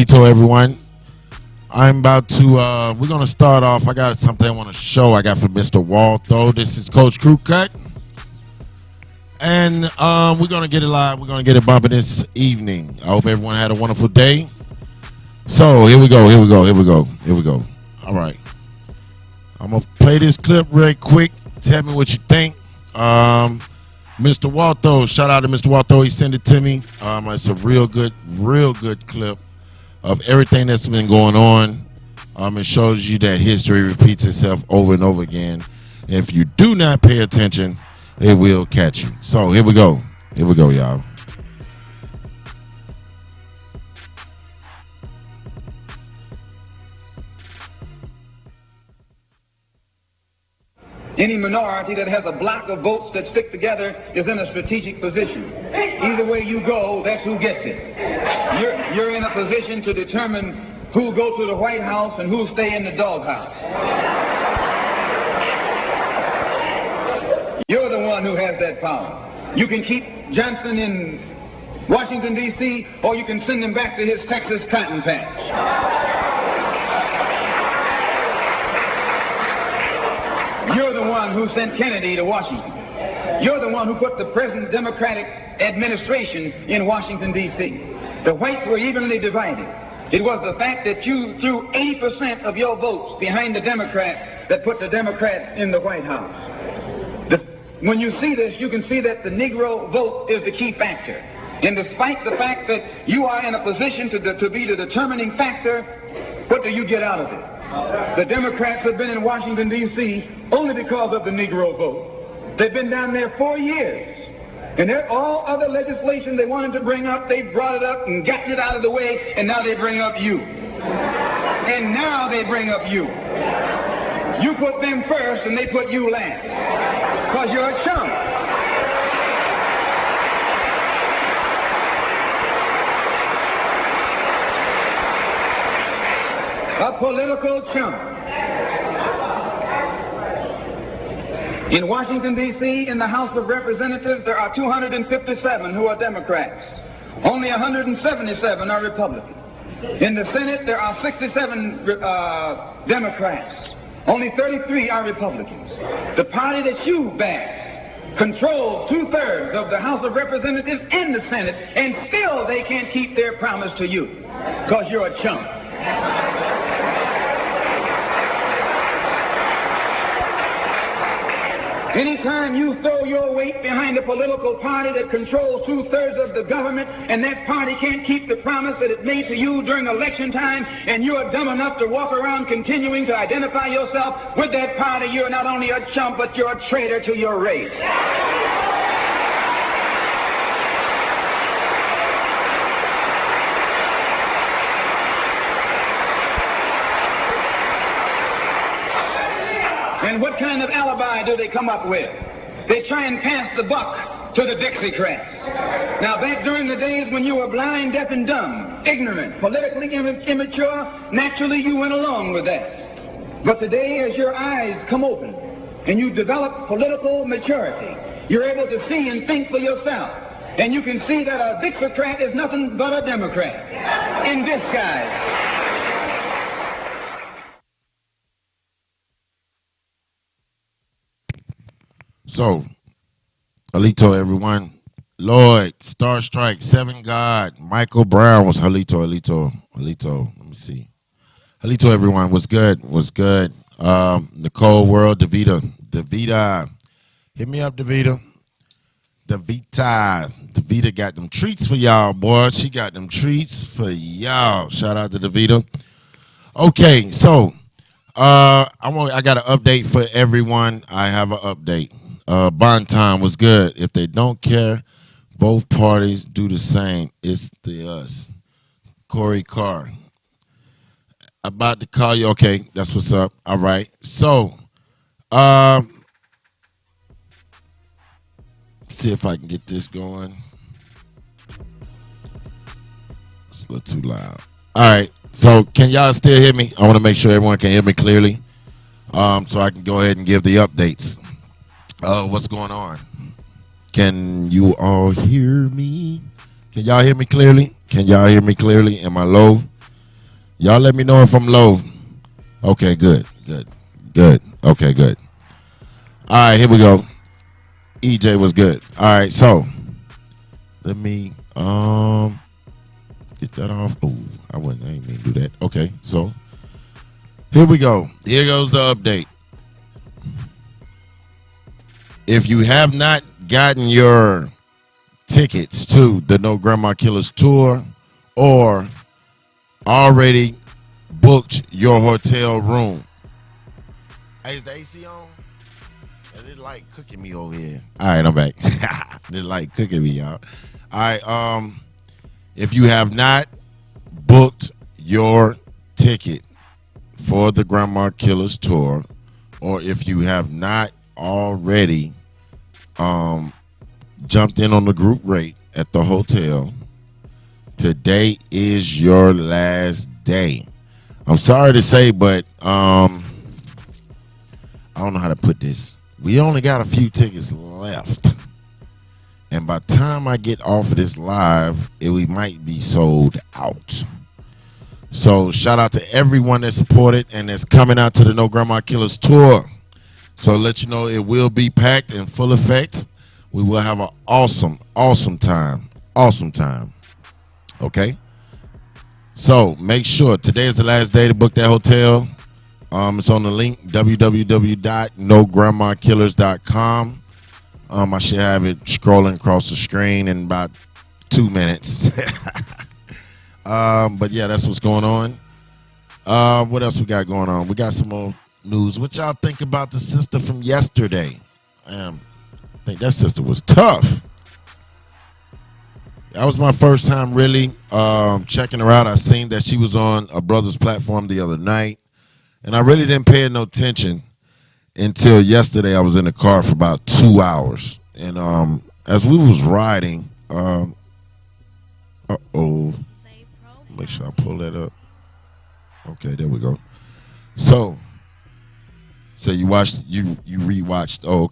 Alito, everyone. I'm about to, we're going to start off. I got something I want to show I got from Mr. Waltho. This is Coach Crew Cut. And we're going to get it live. We're going to get it bumping this evening. I hope everyone had a wonderful day. So here we go. All right. I'm going to play this clip real quick. Tell me what you think. Mr. Waltho, shout out to Mr. Waltho. He sent it to me. It's a real good clip of everything that's been going on. It shows you that history repeats itself over and over again. And if you do not pay attention, it will catch you. So here we go. Y'all. Any minority that has a block of votes that stick together is in a strategic position. Either way you go, that's who gets it. You're in a position to determine who'll go to the White House and who'll stay in the doghouse. You're the one who has that power. You can keep Johnson in Washington, D.C., or you can send him back to his Texas cotton patch. You're the one who sent Kennedy to Washington. You're the one who put the present Democratic administration in Washington, D.C. The whites were evenly divided. It was the fact that you threw 80% of your votes behind the Democrats that put the Democrats in the White House. When you see this, you can see that the Negro vote is the key factor. And despite the fact that you are in a position to be the determining factor, what do you get out of it? The Democrats have been in Washington, D.C. only because of the Negro vote. They've been down there 4 years. And all other legislation they wanted to bring up, they brought it up and gotten it out of the way, and now they bring up you. And now they bring up you. You put them first and they put you last. Because you're a chump. A political chump. In Washington, D.C., in the House of Representatives, there are 257 who are Democrats. Only 177 are Republicans. In the Senate, there are 67 Democrats. Only 33 are Republicans. The party that you bash controls 2/3 of the House of Representatives and the Senate, and still they can't keep their promise to you because you're a chump. Anytime you throw your weight behind a political party that controls 2/3 of the government, and that party can't keep the promise that it made to you during election time, and you're dumb enough to walk around continuing to identify yourself with that party, you're not only a chump, but you're a traitor to your race. And what kind of alibi do they come up with? They try and pass the buck to the Dixiecrats. Now, back during the days when you were blind, deaf, and dumb, ignorant, politically immature, naturally you went along with that. But today, as your eyes come open and you develop political maturity, you're able to see and think for yourself. And you can see that a Dixiecrat is nothing but a Democrat in disguise. So, Alito, everyone. Lloyd, Star Strike, Seven God, Michael Brown was Alito. Let me see. Alito, everyone, was good. Nicole World, Davita. Hit me up, Davita. Davita got them treats for y'all, boy. She got them treats for y'all. Shout out to Davita. Okay, so I got an update for everyone. I have an update. Bond time was good. If they don't care, both parties do the same. It's us. Corey Carr. About to call you. Okay, that's what's up. All right. So, see if I can get this going. It's a little too loud. All right. So, can y'all still hear me? I want to make sure everyone can hear me clearly, so I can go ahead and give the updates. What's going on? Can you all hear me? Can y'all hear me clearly? Am I low? Y'all let me know if I'm low. Okay, good. Okay, good. All right, here we go. EJ was good. All right, so let me get that off. Oh, I ain't mean to do that. Okay, so here we go. Here goes the update. If you have not gotten your tickets to the No Grandma Killers tour or already booked your hotel room. Hey, is the AC on? It like cooking me over here. All right, I'm back. It like cooking me, y'all. All right, if you have not booked your ticket for the Grandma Killers tour, or if you have not already jumped in on the group rate at the hotel, today is your last day. I'm sorry to say, but I don't know how to put this. We only got a few tickets left. And by the time I get off of this live, we might be sold out. So shout out to everyone that supported and that's coming out to the No Grandma Killers tour. So let you know it will be packed in full effect. We will have an awesome time. Awesome time. Okay? So make sure today is the last day to book that hotel. It's on the link, www.nograndmakillers.com. I should have it scrolling across the screen in about 2 minutes. But yeah, that's what's going on. What else we got going on? We got some more news. What y'all think about the sister from yesterday? I think that sister was tough. That was my first time really checking her out. I seen that she was on a brother's platform the other night, and I really didn't pay no attention until yesterday. I was in the car for about 2 hours, and as we was riding, make sure I pull that up. Okay, there we go. So you watched, you rewatched. Oh,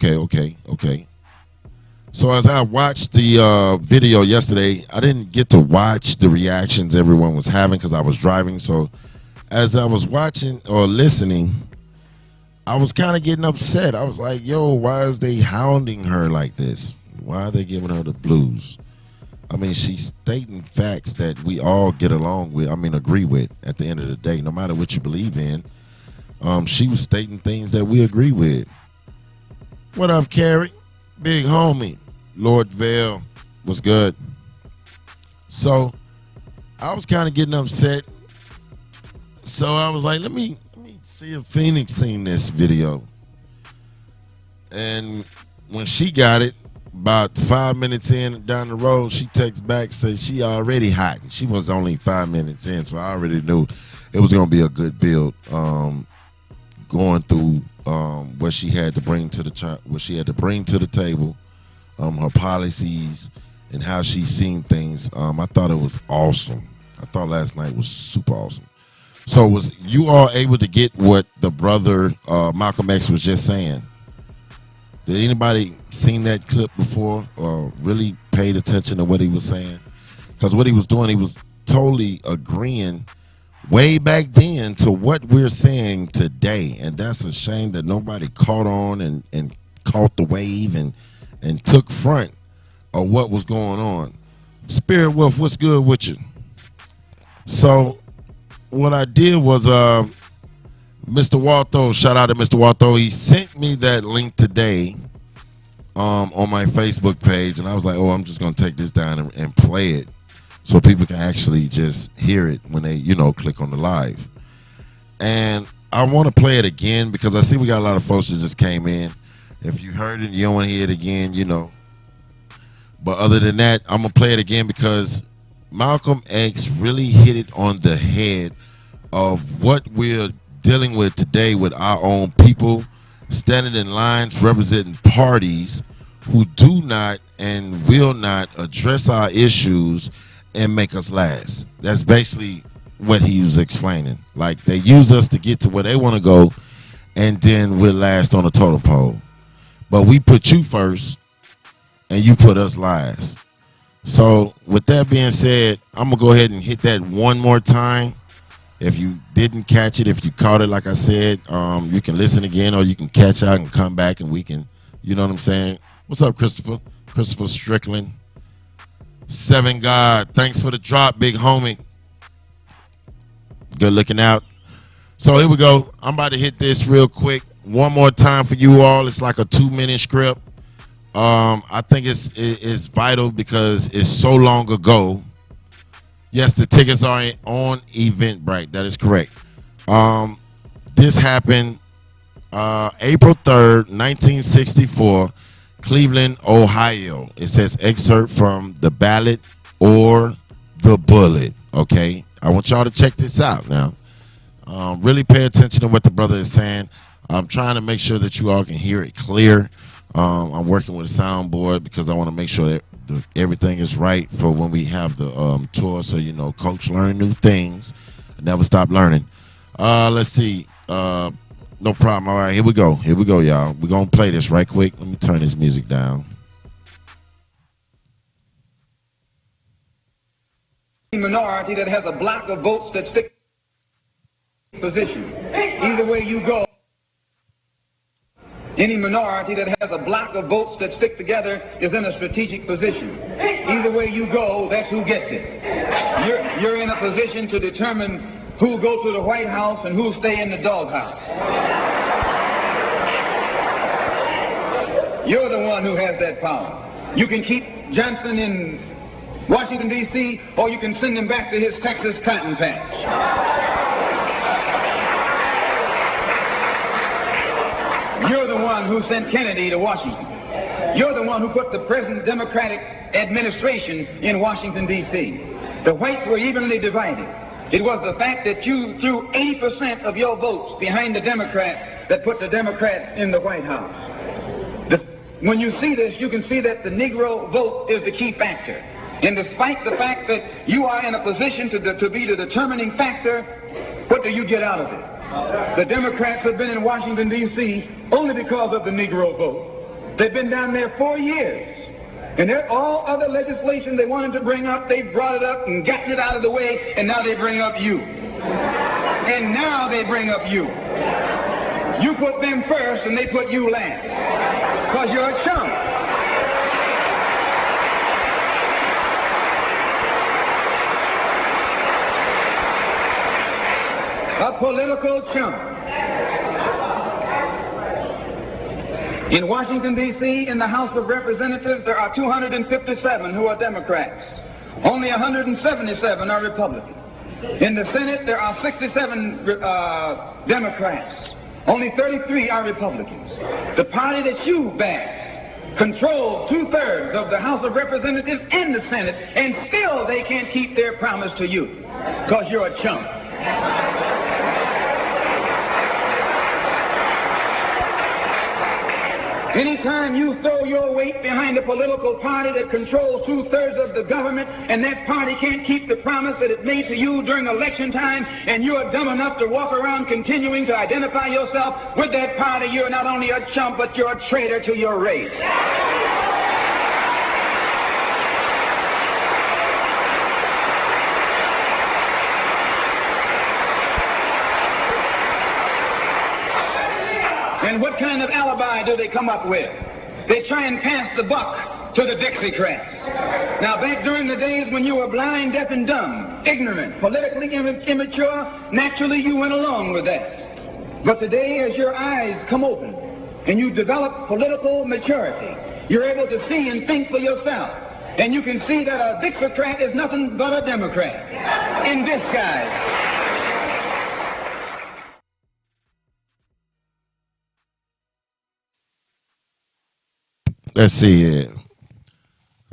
okay. So as I watched the video yesterday, I didn't get to watch the reactions everyone was having because I was driving. So as I was watching or listening, I was kind of getting upset. I was like, yo, why is they hounding her like this? Why are they giving her the blues? I mean, she's stating facts that we all get along with, agree with at the end of the day, no matter what you believe in. She was stating things that we agree with. What up, Carrie? Big homie. Lord Vale was good. So I was kind of getting upset. So I was like, let me see if Phoenix seen this video. And when she got it, about 5 minutes in down the road, she texts back, says she already hot. She was only 5 minutes in, so I already knew it was going to be a good build. Going through what she had to bring to the table, her policies and how she's seen things. I thought it was awesome. I thought last night was super awesome. So was you all able to get what the brother Malcolm X was just saying? Did anybody seen that clip before or really paid attention to what he was saying? Because what he was doing, he was totally agreeing way back then to what we're saying today. And that's a shame that nobody caught on and caught the wave and took front of what was going on. Spirit Wolf, what's good with you? So what I did was Mr. Waltho, shout out to Mr. Waltho. He sent me that link today on my Facebook page, and I was like, oh, I'm just going to take this down and play it so people can actually just hear it when they, click on the live. And I want to play it again because I see we got a lot of folks that just came in. If you heard it, you don't want to hear it again, But other than that, I'm going to play it again because Malcolm X really hit it on the head of what we're dealing with today with our own people standing in lines representing parties who do not and will not address our issues and make us last. That's basically what he was explaining. Like, they use us to get to where they want to go, and then we're last on the totem pole. But we put you first, and you put us last. So with that being said, I'm going to go ahead and hit that one more time. If you didn't catch it, if you caught it, like I said, you can listen again, or you can catch out and come back, and we can, you know what I'm saying? What's up, Christopher? Christopher Strickland. Seven God. Thanks for the drop, big homie. Good looking out. So here we go. I'm about to hit this real quick. One more time for you all. It's like a 2-minute script. I think it's vital because it's so long ago. Yes, the tickets are on Eventbrite. That is correct. This happened April 3rd, 1964, Cleveland, Ohio. It says excerpt from The Ballot or The Bullet. Okay, I want y'all to check this out now. Really pay attention to what the brother is saying. I'm trying to make sure that you all can hear it clear. I'm working with a soundboard because I want to make sure that everything is right for when we have the tour. So, you know, coach learning new things. Never stop learning. Let's see. No problem. All right, here we go. Here we go, y'all. We're going to play this right quick. Let me turn this music down. Minority that has a block of votes that's fixed position. Either way you go, any minority that has a block of votes that stick together is in a strategic position. Either way you go, that's who gets it. You're in a position to determine who go to the White House and who stay in the doghouse. You're the one who has that power. You can keep Johnson in Washington, D.C., or you can send him back to his Texas cotton patch. You're the one who sent Kennedy to Washington. You're the one who put the present Democratic administration in Washington, D.C. The whites were evenly divided. It was the fact that you threw 80% of your votes behind the Democrats that put the Democrats in the White House. When you see this, you can see that the Negro vote is the key factor. And despite the fact that you are in a position to be the determining factor, what do you get out of it? The Democrats have been in Washington, D.C. only because of the Negro vote. They've been down there 4 years. And all other legislation they wanted to bring up, they brought it up and gotten it out of the way, and now they bring up you. And now they bring up you. You put them first and they put you last. Because you're a chump. A political chump. In Washington, D.C., in the House of Representatives, there are 257 who are Democrats. Only 177 are Republicans. In the Senate, there are 67 Democrats. Only 33 are Republicans. The party that you bash controls 2/3 of the House of Representatives and the Senate, and still they can't keep their promise to you because you're a chump. Anytime you throw your weight behind a political party that controls 2/3 of the government, and that party can't keep the promise that it made to you during election time, and you're dumb enough to walk around continuing to identify yourself with that party, you're not only a chump, but you're a traitor to your race. And what kind of alibi do they come up with? They try and pass the buck to the Dixiecrats. Now, back during the days when you were blind, deaf, and dumb, ignorant, politically immature, naturally you went along with that. But today, as your eyes come open and you develop political maturity, you're able to see and think for yourself. And you can see that a Dixiecrat is nothing but a Democrat in disguise. Let's see it.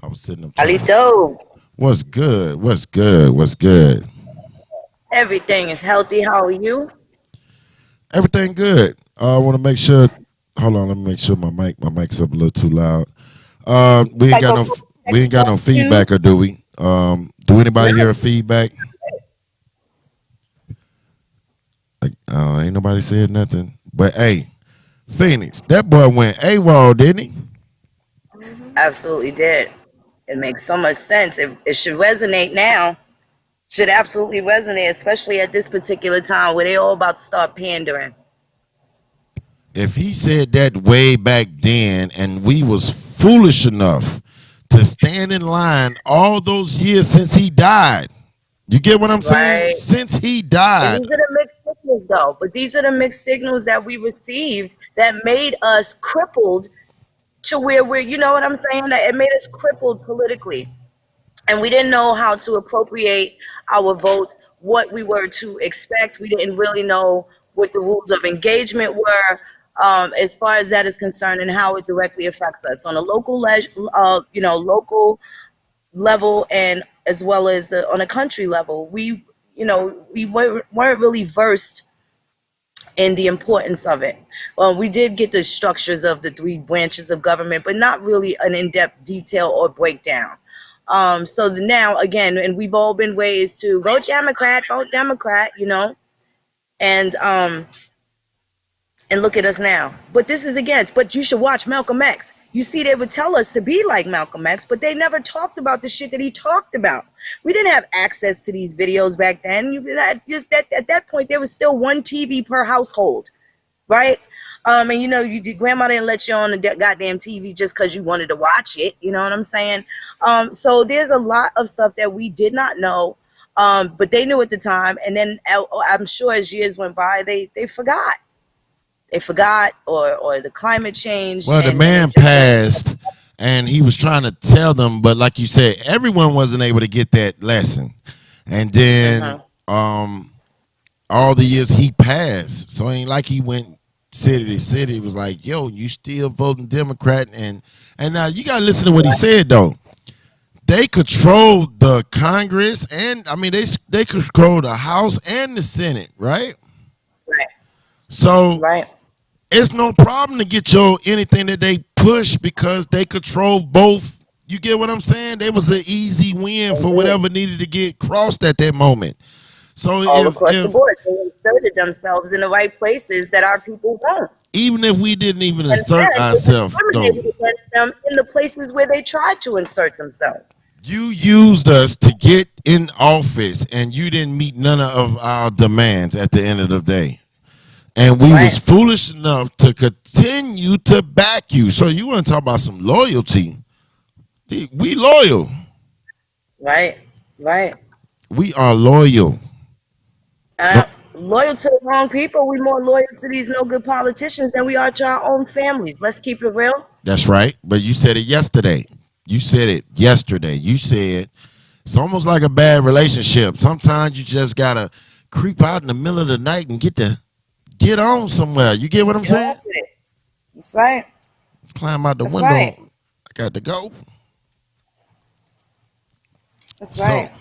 I was sitting up. Alito, What's good? What's good? What's good? everything is healthy. How are you? Everything good. I want to make sure. Hold on, let me make sure my mic's up a little too loud. We ain't got no feedback, or do we? Do anybody hear a feedback? Ain't nobody said nothing. But hey, Phoenix, that boy went AWOL, didn't he? Absolutely did. It makes so much sense. It should resonate now. Should absolutely resonate, especially at this particular time where they're all about to start pandering. If he said that way back then, and we was foolish enough to stand in line all those years since he died, you get what I'm saying? Right. Since he And died, these are the mixed signals, though. But these are the mixed signals that we received that made us crippled to where we're, you know what I'm saying? That it made us crippled politically. And we didn't know how to appropriate our votes, what we were to expect. We didn't really know what the rules of engagement were, as far as that is concerned, and how it directly affects us on a local level, and as well as on a country level. We weren't really versed in the importance of it. Well, we did get the structures of the three branches of government, but not really an in-depth detail or breakdown. So now, again, and we've all been ways to vote Democrat, and and look at us now. But this is against. But you should watch Malcolm X. You see, they would tell us to be like Malcolm X, but they never talked about the shit that he talked about. We didn't have access to these videos back then. At that point, there was still one TV per household, right? And grandma didn't let you on the goddamn TV just because you wanted to watch it. You know what I'm saying? So there's a lot of stuff that we did not know, but they knew at the time. And then I'm sure as years went by, they forgot. They forgot, or the climate changed. well, the man passed, and he was trying to tell them, but like you said, everyone wasn't able to get that lesson. And then all the years he passed, so it ain't like he went city to city. It was like, yo, you still voting Democrat, and now you gotta listen to what he said though. They control the Congress, and I mean they control the House and the Senate, right? Right. So Right. it's no problem to get your anything that they push because they control both. You get what I'm saying? There was an easy win for whatever needed to get crossed at that moment. So All across the board, they inserted themselves in the right places that our people won't. even if we didn't even And insert then ourselves, though, discriminated against them in the places where they tried to insert themselves. you used us to get in office, and you didn't meet none of our demands at the end of the day. And we was foolish enough to continue to back you. So you want to talk about some loyalty? We loyal. Right. We are loyal. Loyal to the wrong people. We're more loyal to these no good politicians than we are to our own families. Let's keep it real. That's right. But you said it yesterday. You said it yesterday. You said it's almost like a bad relationship. Sometimes you just gotta creep out in the middle of the night and get on somewhere. You get what I'm saying? That's right. Climb out the window. Right. I got to go. That's right. So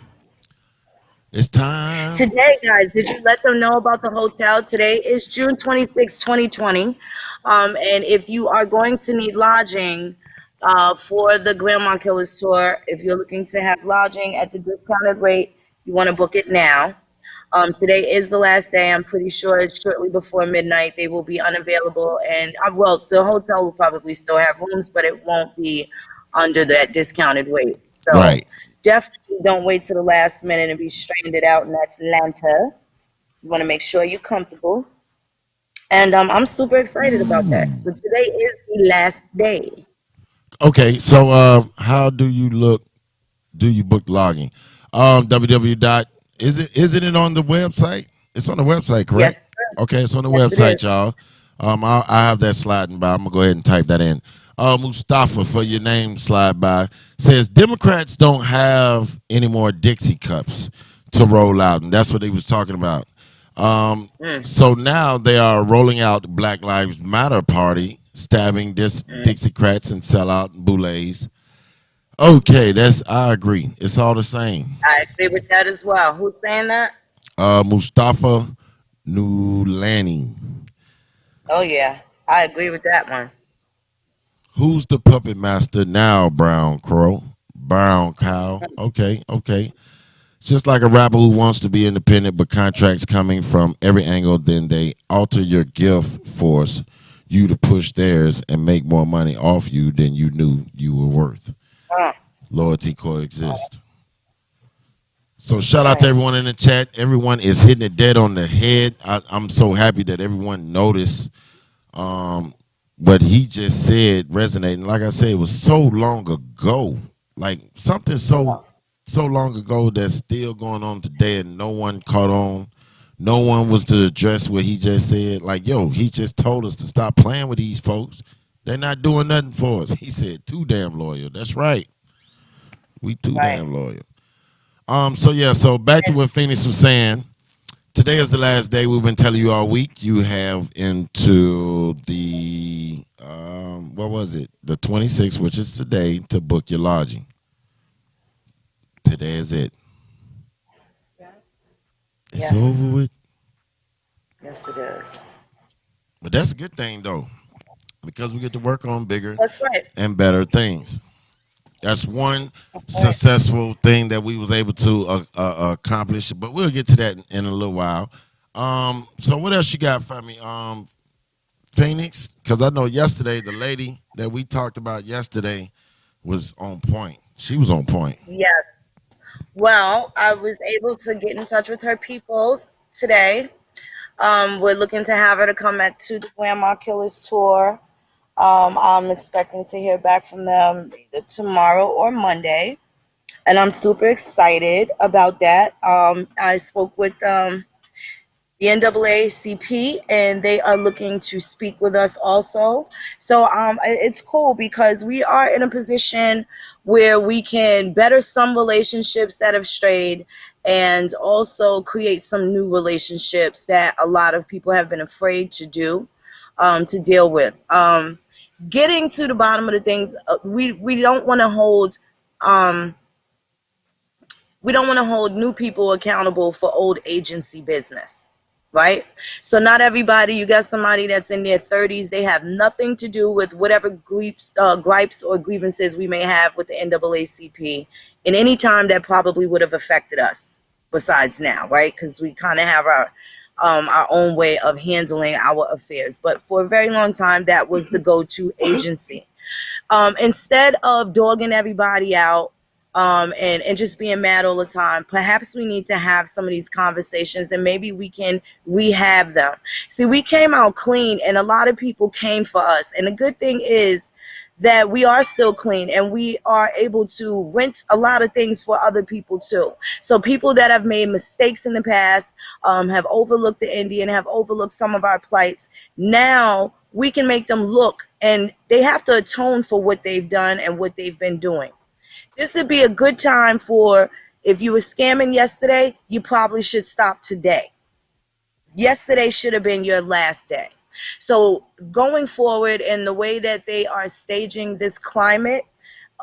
it's time. Today, guys, did you let them know about the hotel? Today is June 26, 2020. And if you are going to need lodging for the Grandma Killers tour, if you're looking to have lodging at the discounted rate, you want to book it now. Today is the last day. I'm pretty sure it's shortly before midnight they will be unavailable. And the hotel will probably still have rooms, but it won't be under that discounted rate. So Right. definitely don't wait till the last minute and be stranded out in Atlanta. You want to make sure you're comfortable. And I'm super excited about that. So today is the last day. Okay, so how do you look? Do you book logging? www. Is it on the website? It's on the website, correct? Yes, sir. Okay, it's on the Yes, it website, is. y'all. I have that sliding by. I'm gonna go ahead and type that in. Mustafa, for your name slide by, says Democrats don't have any more Dixie cups to roll out, and that's what he was talking about. So now they are rolling out the Black Lives Matter party, stabbing Dixiecrats and sellout boulets. Okay, I agree. It's all the same. I agree with that as well. Who's saying that? Mustafa Nulani. Oh, yeah. I agree with that one. Who's the puppet master now, Brown Cow. Okay. It's just like a rapper who wants to be independent, but contracts coming from every angle, then they alter your gift, force you to push theirs and make more money off you than you knew you were worth. Loyalty coexist. So shout out to Right. everyone in the chat. Everyone is hitting it dead on the head. I'm so happy that everyone noticed um, what he just said resonating. Like I said, it was so long ago. Like something Yeah. so long ago that's still going on today, and no one caught on. No one was to address what he just said. Like, yo, he just told us to stop playing with these folks. They're not doing nothing for us. He said, too damn loyal. That's right. We too Right. damn loyal. So yeah, so back to And what Phoenix was saying. Today is the last day we've been telling you all week. You have into the what was it? The 26th, which is today, to book your lodging. Today is it. It's yes, over with. yes, it is. But that's a good thing though, because we get to work on bigger That's right. and better things. That's one Right. successful thing that we was able to accomplish. But we'll get to that in a little while. So what else you got for me, Phoenix? Because I know yesterday the lady that we talked about yesterday was on point. She was on point. Yes. Well, I was able to get in touch with her people today. We're looking to have her to come at to the Grandma Killers tour. I'm expecting to hear back from them either tomorrow or Monday, and I'm super excited about that. I spoke with the NAACP, and they are looking to speak with us also. So it's cool because we are in a position where we can better some relationships that have strayed and also create some new relationships that a lot of people have been afraid to do, to deal with. Getting to the bottom of the things, we don't want to hold. Um, we don't want to hold new people accountable for old agency business, right? So not everybody, you got somebody that's in their 30s, they have nothing to do with whatever gripes or grievances we may have with the NAACP in any time that probably would have affected us besides now, right? Because we kind of have our own way of handling our affairs. But for a very long time, that was the go-to agency. Instead of dogging everybody out, and just being mad all the time, perhaps we need to have some of these conversations and maybe we can rehab them. See, we came out clean and a lot of people came for us. And the good thing is that we are still clean and we are able to rent a lot of things for other people too. So people that have made mistakes in the past, have overlooked the Indian, have overlooked some of our plights. Now we can make them look, and they have to atone for what they've done and what they've been doing. This would be a good time for, if you were scamming yesterday, you probably should stop today. Yesterday should have been your last day. So going forward in the way that they are staging this climate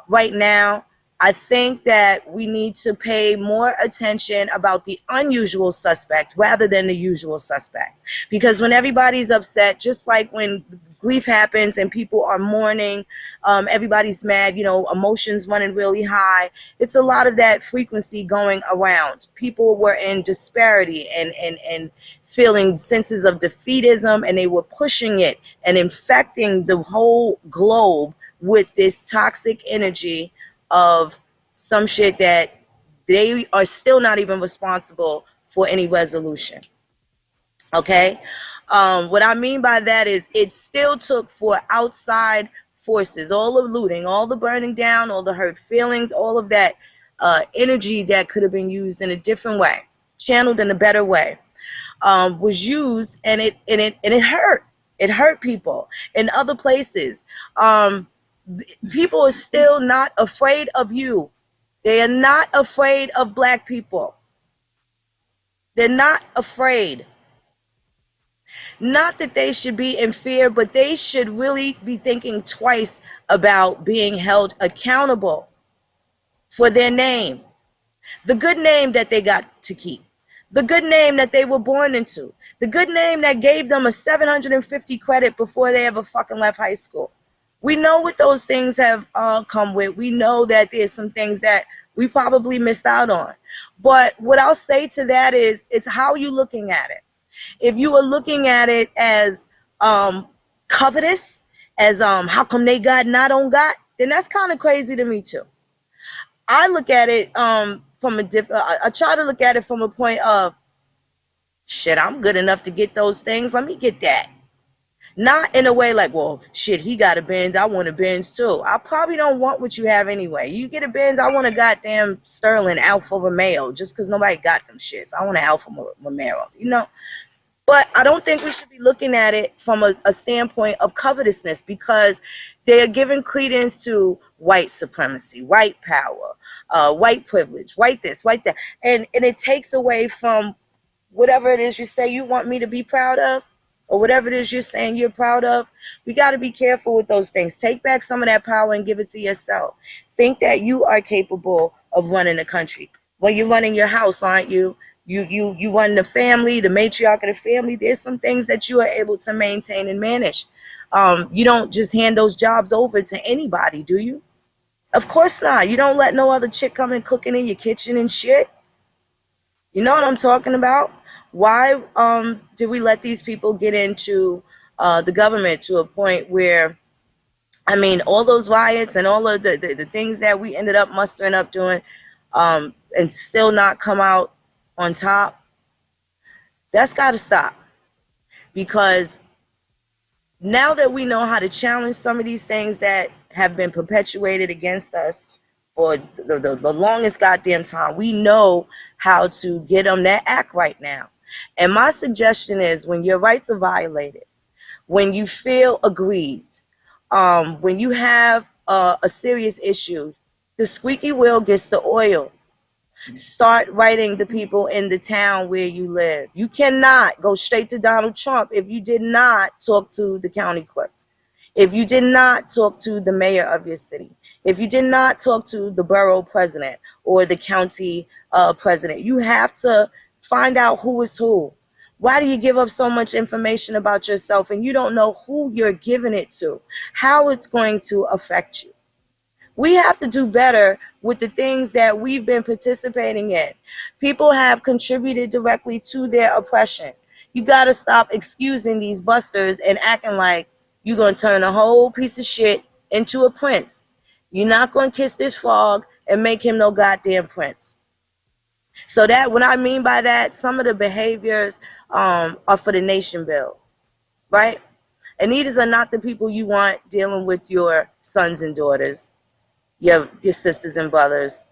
right now, I think that we need to pay more attention about the unusual suspect rather than the usual suspect. Because when everybody's upset, just like when grief happens and people are mourning, everybody's mad, emotions running really high. It's a lot of that frequency going around. People were in disparity and feeling senses of defeatism, and they were pushing it and infecting the whole globe with this toxic energy of some shit that they are still not even responsible for any resolution. Okay? What I mean by that is it still took for outside forces, all the looting, all the burning down, all the hurt feelings, all of that energy that could have been used in a different way, channeled in a better way, was used, and it hurt. It hurt people in other places. People are still not afraid of you. They are not afraid of black people. They're not afraid. Not that they should be in fear, but they should really be thinking twice about being held accountable for their name, the good name that they got to keep, the good name that they were born into, the good name that gave them a 750 credit before they ever fucking left high school. We know what those things have come with. We know that there's some things that we probably missed out on. But what I'll say to that is, it's how you looking at it. If you are looking at it as covetous, as how come they got and I don't got, then that's kind of crazy to me too. I look at it from a different. I try to look at it from a point of, shit, I'm good enough to get those things. Let me get that. Not in a way like, well, shit, he got a Benz, I want a Benz too. I probably don't want what you have anyway. You get a Benz, I want a goddamn Sterling Alfa Romeo, just because nobody got them shits. I want an Alfa Romeo, you know? But I don't think we should be looking at it from a standpoint of covetousness, because they are giving credence to white supremacy, white power, white privilege, white this, white that. And it takes away from whatever it is you say you want me to be proud of, or whatever it is you're saying you're proud of. We got to be careful with those things. Take back some of that power and give it to yourself. Think that you are capable of running a country. Well, you're running your house, aren't you? You run the family, the matriarch of the family. There's some things that you are able to maintain and manage. You don't just hand those jobs over to anybody, do you? Of course not. You don't let no other chick come in cooking in your kitchen and shit. You know what I'm talking about? Why did we let these people get into the government to a point where, I mean, all those riots and all of the things that we ended up mustering up doing, and still not come out on top? That's got to stop. Because now that we know how to challenge some of these things that have been perpetuated against us for the longest goddamn time, we know how to get them that act right now. And my suggestion is, when your rights are violated, when you feel aggrieved, when you have a serious issue, the squeaky wheel gets the oil. Start writing the people in the town where you live. You cannot go straight to Donald Trump if you did not talk to the county clerk, if you did not talk to the mayor of your city, if you did not talk to the borough president or the county president. You have to find out who is who. Why do you give up so much information about yourself and you don't know who you're giving it to, how it's going to affect you? We have to do better with the things that we've been participating in. People have contributed directly to their oppression. You got to stop excusing these busters and acting like you're going to turn a whole piece of shit into a prince. You're not going to kiss this frog and make him no goddamn prince. So that, what I mean by that, some of the behaviors are for the nation build, right? And these are not the people you want dealing with your sons and daughters, your sisters and brothers.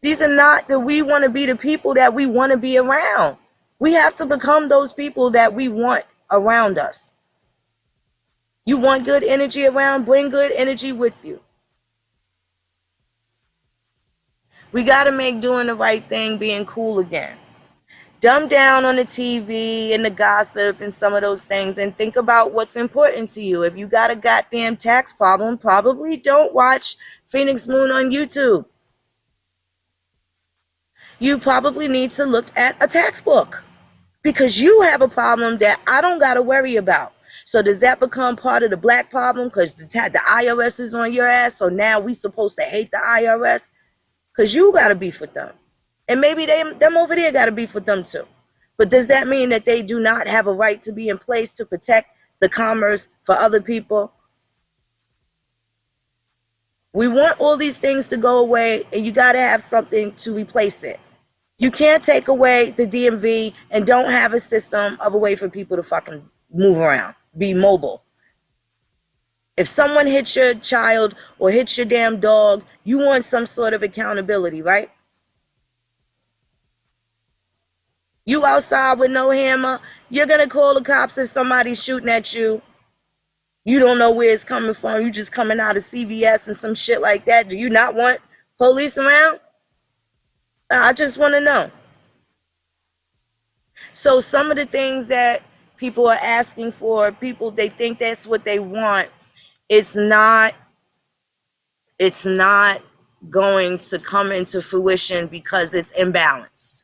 These are not that we want to be the people that we want to be around. We have to become those people that we want around us. You want good energy around, bring good energy with you. We got to make doing the right thing being cool again. Dumb down on the TV and the gossip and some of those things and think about what's important to you. If you got a goddamn tax problem, probably don't watch Phoenix Moon on YouTube. You probably need to look at a tax book because you have a problem that I don't got to worry about. So does that become part of the black problem because the IRS is on your ass? So now we supposed to hate the IRS? Because you got to beef with them. And maybe them over there got to beef with them too. But does that mean that they do not have a right to be in place to protect the commerce for other people? We want all these things to go away, and you got to have something to replace it. You can't take away the DMV and don't have a system of a way for people to fucking move around, be mobile. If someone hits your child or hits your damn dog, you want some sort of accountability, right? You outside with no hammer, you're going to call the cops if somebody's shooting at you. You don't know where it's coming from. You just coming out of CVS and some shit like that. Do you not want police around? I just want to know. So some of the things that people are asking for, people, they think that's what they want. It's not going to come into fruition because it's imbalanced.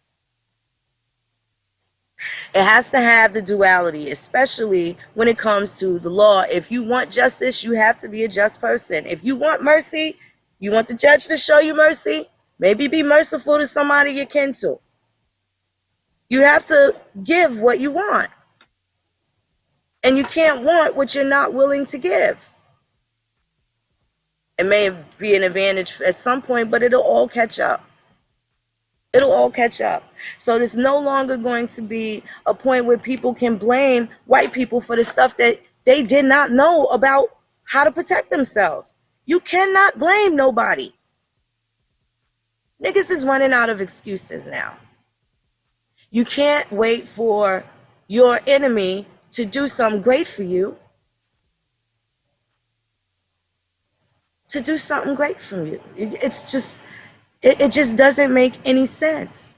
It has to have the duality, especially when it comes to the law. If you want justice, you have to be a just person. If you want mercy, you want the judge to show you mercy, maybe be merciful to somebody you're kin to. You have to give what you want. And you can't want what you're not willing to give. It may be an advantage at some point, but it'll all catch up. It'll all catch up. So there's no longer going to be a point where people can blame white people for the stuff that they did not know about how to protect themselves. You cannot blame nobody. Niggas is running out of excuses now. You can't wait for your enemy to do something great for you. To do something great for you. It's just, it just doesn't make any sense.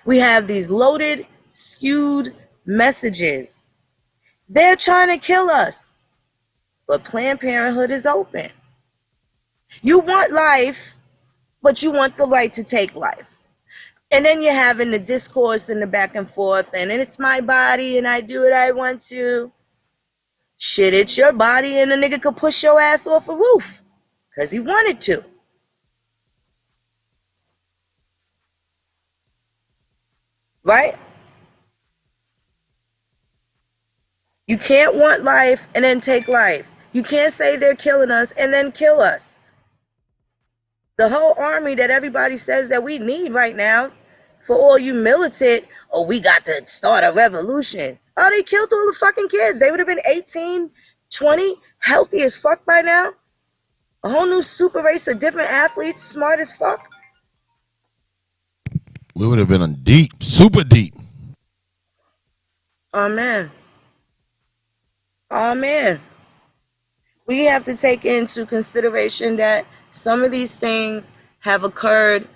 We have these loaded, skewed messages. They're trying to kill us. But Planned Parenthood is open. You want life, but you want the right to take life. And then you're having the discourse and the back and forth, and it's my body and I do what I want to. Shit, it's your body, and a nigga could push your ass off a roof because he wanted to. Right? You can't want life and then take life. You can't say they're killing us and then kill us. The whole army that everybody says that we need right now, for all you militant, oh, we got to start a revolution. Oh, they killed all the fucking kids. They would have been 18, 20, healthy as fuck by now. A whole new super race of different athletes, smart as fuck. We would have been deep, super deep. Oh, man. Oh, man. We have to take into consideration that some of these things have occurred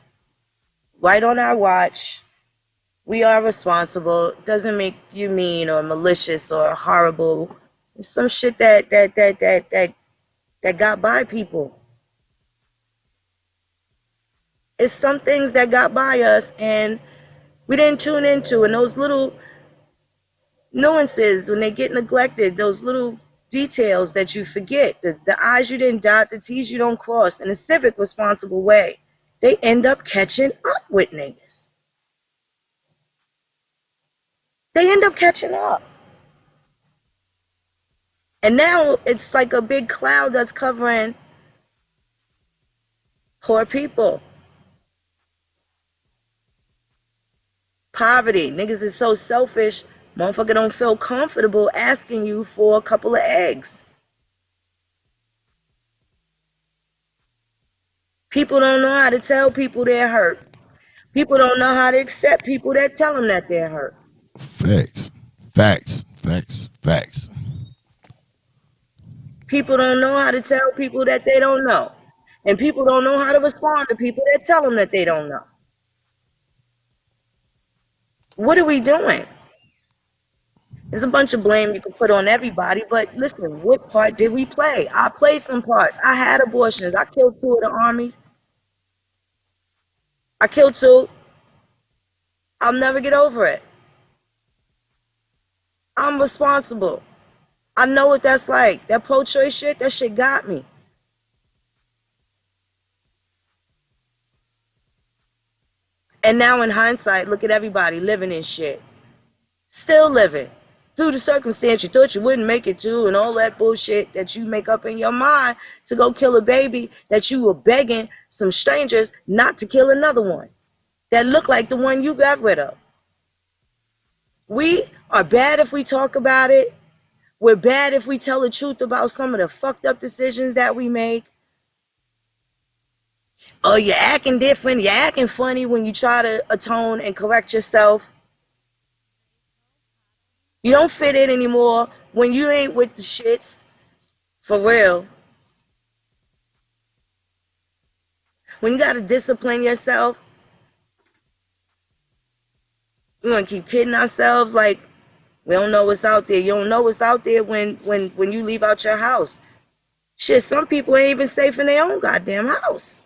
right on our watch. We are responsible. It doesn't make you mean or malicious or horrible. It's some shit that got by people. It's some things that got by us and we didn't tune into, and those little nuances, when they get neglected, those little details that you forget, the I's you didn't dot, the T's you don't cross in a civic responsible way, they end up catching up with niggas. They end up catching up. And now it's like a big cloud that's covering poor people. Poverty. Niggas is so selfish, motherfucker don't feel comfortable asking you for a couple of eggs. People don't know how to tell people they're hurt. People don't know how to accept people that tell them that they're hurt. Facts. Facts. Facts. Facts. People don't know how to tell people that they don't know. And people don't know how to respond to people that tell them that they don't know. What are we doing? There's a bunch of blame you can put on everybody, but listen, what part did we play? I played some parts. I had abortions. I killed 2 of the armies. I killed 2. I'll never get over it. I'm responsible. I know what that's like. That pro-choice shit, that shit got me. And now in hindsight, look at everybody living in shit. Still living. Through the circumstance you thought you wouldn't make it to, and all that bullshit that you make up in your mind to go kill a baby that you were begging some strangers not to kill another one that looked like the one you got rid of. We are bad if we talk about it. We're bad if we tell the truth about some of the fucked up decisions that we make. Or you're acting different, you're acting funny when you try to atone and correct yourself. You don't fit in anymore when you ain't with the shits. For real. When you gotta discipline yourself, we're gonna keep kidding ourselves like we don't know what's out there. You don't know what's out there when you leave out your house. Shit, some people ain't even safe in their own goddamn house.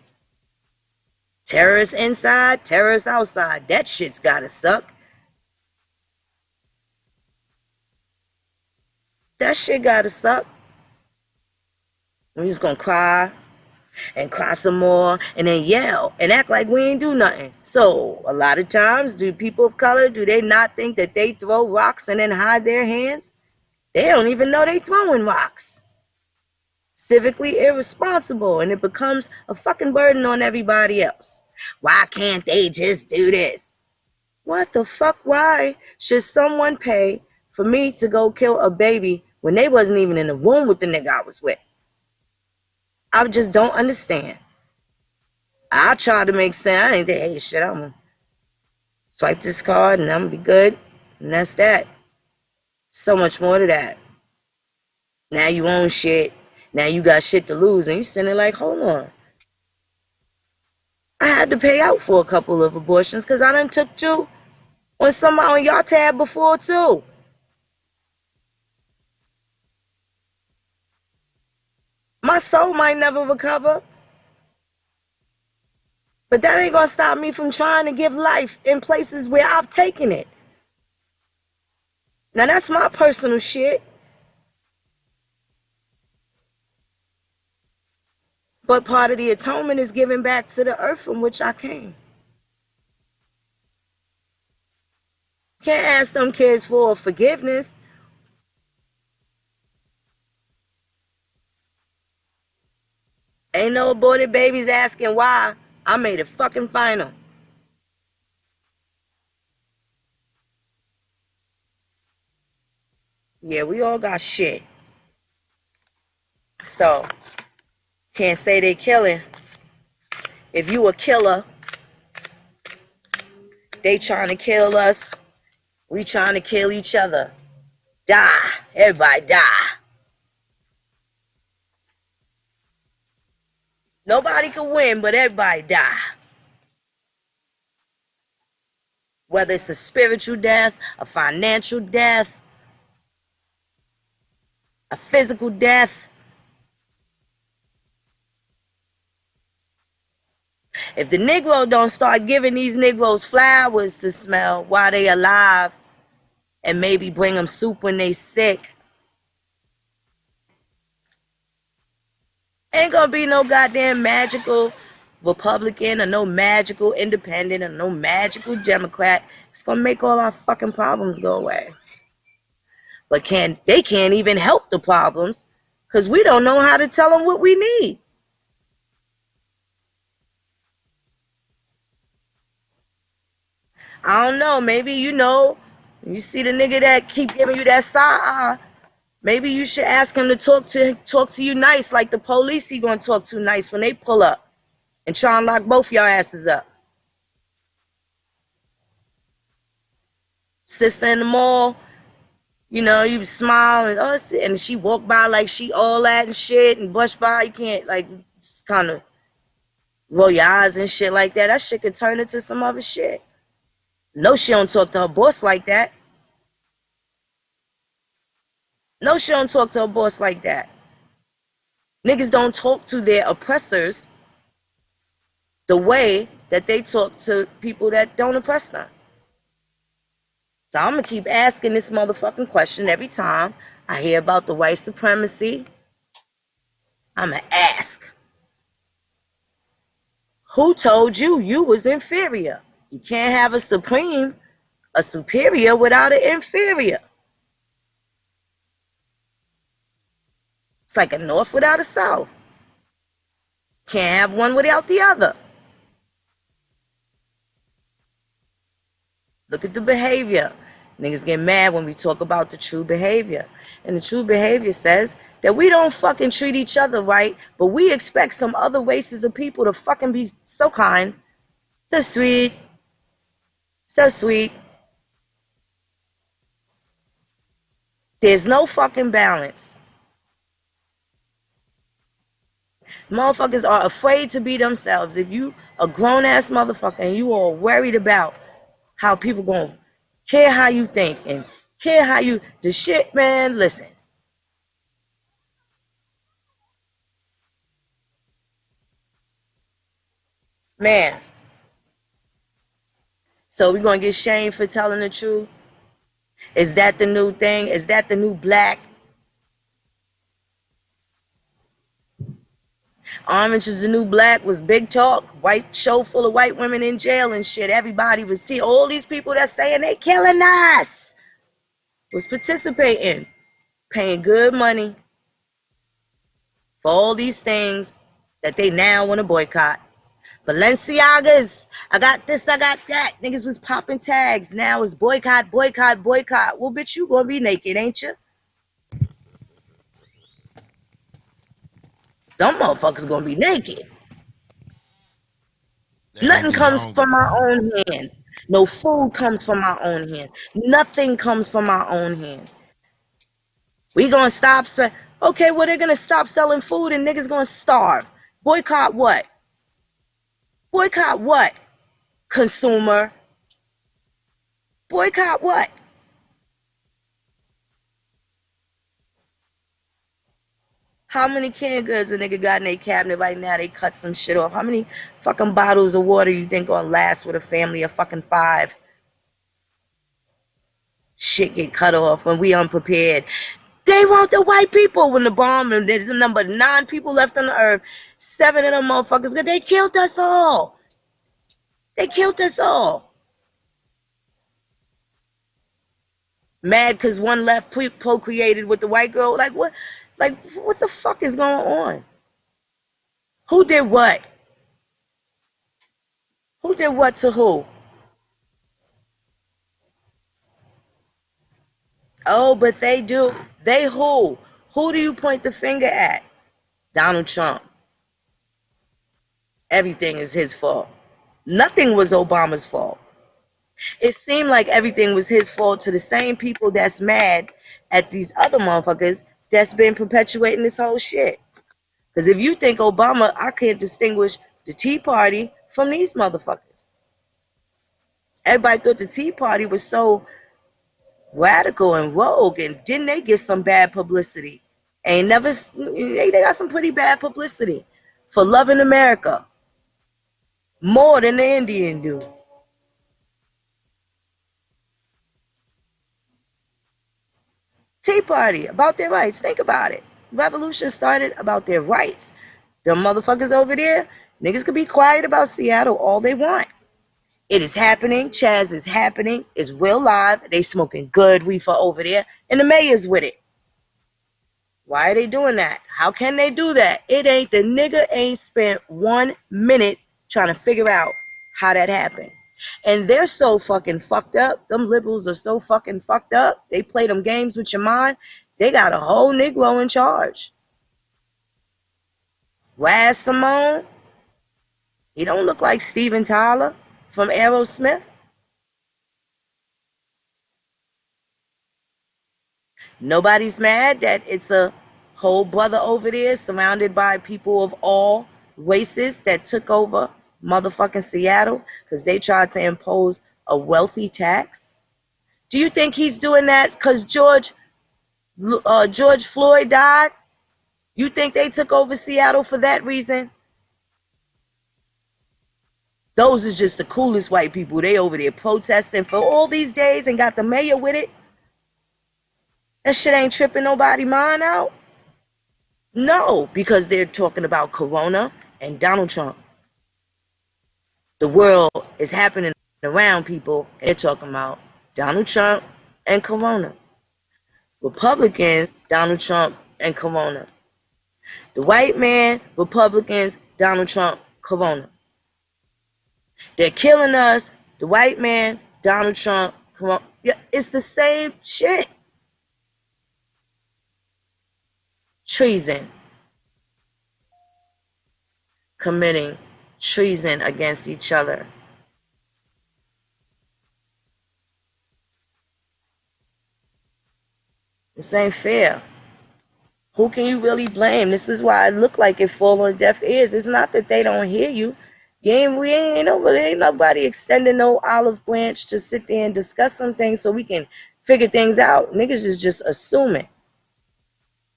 Terrorists inside, terrorists outside. That shit's gotta suck. That shit gotta suck. We're just gonna cry and cry some more and then yell and act like we ain't do nothing. So a lot of times, do people of color, do they not think that they throw rocks and then hide their hands? They don't even know they throwing rocks. Civically irresponsible, and it becomes a fucking burden on everybody else. Why can't they just do this? What the fuck? Why should someone pay for me to go kill a baby when they wasn't even in the room with the nigga I was with? I just don't understand. I tried to make sense. I ain't think, hey, shit, I'm gonna swipe this card and I'm gonna be good. And that's that. So much more to that. Now you own shit. Now you got shit to lose. And you sitting there like, hold on. I had to pay out for a couple of abortions because I done took two on somebody on y'all tab before too. My soul might never recover. But that ain't gonna stop me from trying to give life in places where I've taken it. Now that's my personal shit. But part of the atonement is giving back to the earth from which I came. Can't ask them kids for forgiveness. Ain't no aborted babies asking why. I made it fucking final. Yeah, we all got shit. So, can't say they killing. If you a killer, they trying to kill us. We trying to kill each other. Die. Everybody die. Nobody can win, but everybody die. Whether it's a spiritual death, a financial death, a physical death. If the Negro don't start giving these Negroes flowers to smell while they alive and maybe bring them soup when they sick, ain't gonna be no goddamn magical Republican or no magical independent or no magical Democrat. It's gonna make all our fucking problems go away. But they can't even help the problems because we don't know how to tell them what we need. I don't know, maybe you see the nigga that keep giving you that side eye. Maybe you should ask him to talk to you nice, like the police he gonna talk to nice when they pull up and try and lock both y'all asses up. Sister in the mall, you smile and she walk by like she all that and shit and brush by. You can't just kind of roll your eyes and shit like that. That shit could turn into some other shit. No, she don't talk to her boss like that. No, she don't talk to her boss like that. Niggas don't talk to their oppressors the way that they talk to people that don't oppress them. So I'm going to keep asking this motherfucking question every time I hear about the white supremacy. I'm going to ask, who told you you was inferior? You can't have a superior without an inferior. It's like a north without a south. Can't have one without the other. Look at the behavior. Niggas get mad when we talk about the true behavior. And the true behavior says that we don't fucking treat each other right, but we expect some other races of people to fucking be so kind, so sweet, so sweet. There's no fucking balance. Motherfuckers are afraid to be themselves. If you a grown-ass motherfucker and you are worried about how people gonna care how you think and care how you... The shit, man, listen. Man. So we gonna get shamed for telling the truth? Is that the new thing? Is that the new black? Orange is the New Black was big talk. White show full of white women in jail and shit. Everybody was seeing all these people that saying they killing us was participating, paying good money for all these things that they now want to boycott. Balenciagas. I got this, I got that. Niggas was popping tags. Now it's boycott, boycott, boycott. Well, bitch, you gonna be naked, ain't you? Some motherfuckers gonna be naked. They're gonna Nothing be comes hungry. from our own hands. No food comes from our own hands. Nothing comes from our own hands. We gonna stop. Okay, well, they're gonna stop selling food and niggas gonna starve. Boycott what? Boycott what? Consumer. Boycott what? How many canned goods a nigga got in their cabinet right now? They cut some shit off. How many fucking bottles of water you think gonna last with a family of fucking 5? Shit get cut off when we unprepared. They want the white people when the bomb and there's the number 9 people left on the earth. 7 of them motherfuckers, they killed us all. They killed us all. Mad because one left procreated with the white girl. Like what? Like what the fuck is going on? Who did what? Who did what to who? Oh, but they do. They who? Who do you point the finger at? Donald Trump. Everything is his fault. Nothing was Obama's fault. It seemed like everything was his fault to the same people that's mad at these other motherfuckers that's been perpetuating this whole shit. Because if you think Obama, I can't distinguish the Tea Party from these motherfuckers. Everybody thought the Tea Party was so radical and rogue, and didn't they get some bad publicity? They got some pretty bad publicity for loving America more than the Indian do. Tea Party, about their rights. Think about it. Revolution started about their rights. Them motherfuckers over there, niggas could be quiet about Seattle all they want. It is happening. Chaz is happening. It's real live. They smoking good reefer over there, and the mayor's with it. Why are they doing that? How can they do that? The nigga ain't spent 1 minute trying to figure out how that happened. And they're so fucking fucked up. Them liberals are so fucking fucked up. They play them games with your mind. They got a whole Negro in charge. Raz Simone, he don't look like Steven Tyler from Aerosmith. Nobody's mad that it's a whole brother over there surrounded by people of all races that took over motherfucking Seattle because they tried to impose a wealthy tax. Do you think he's doing that because George Floyd died? You think they took over Seattle for that reason? Those is just the coolest white people. They over there protesting for all these days and got the mayor with it. That shit ain't tripping nobody mind out. No, because they're talking about Corona and Donald Trump. The world is happening around people, and they're talking about Donald Trump and Corona. Republicans, Donald Trump and Corona. The white man, Republicans, Donald Trump, Corona. They're killing us, the white man, Donald Trump, Corona. Yeah, it's the same shit. Treason. Committing treason against each other. This ain't fair. Who can you really blame? This is why it look like it fall on deaf ears. It's not that they don't hear you. Ain't nobody extending no olive branch to sit there and discuss some things so we can figure things out. Niggas is just assuming.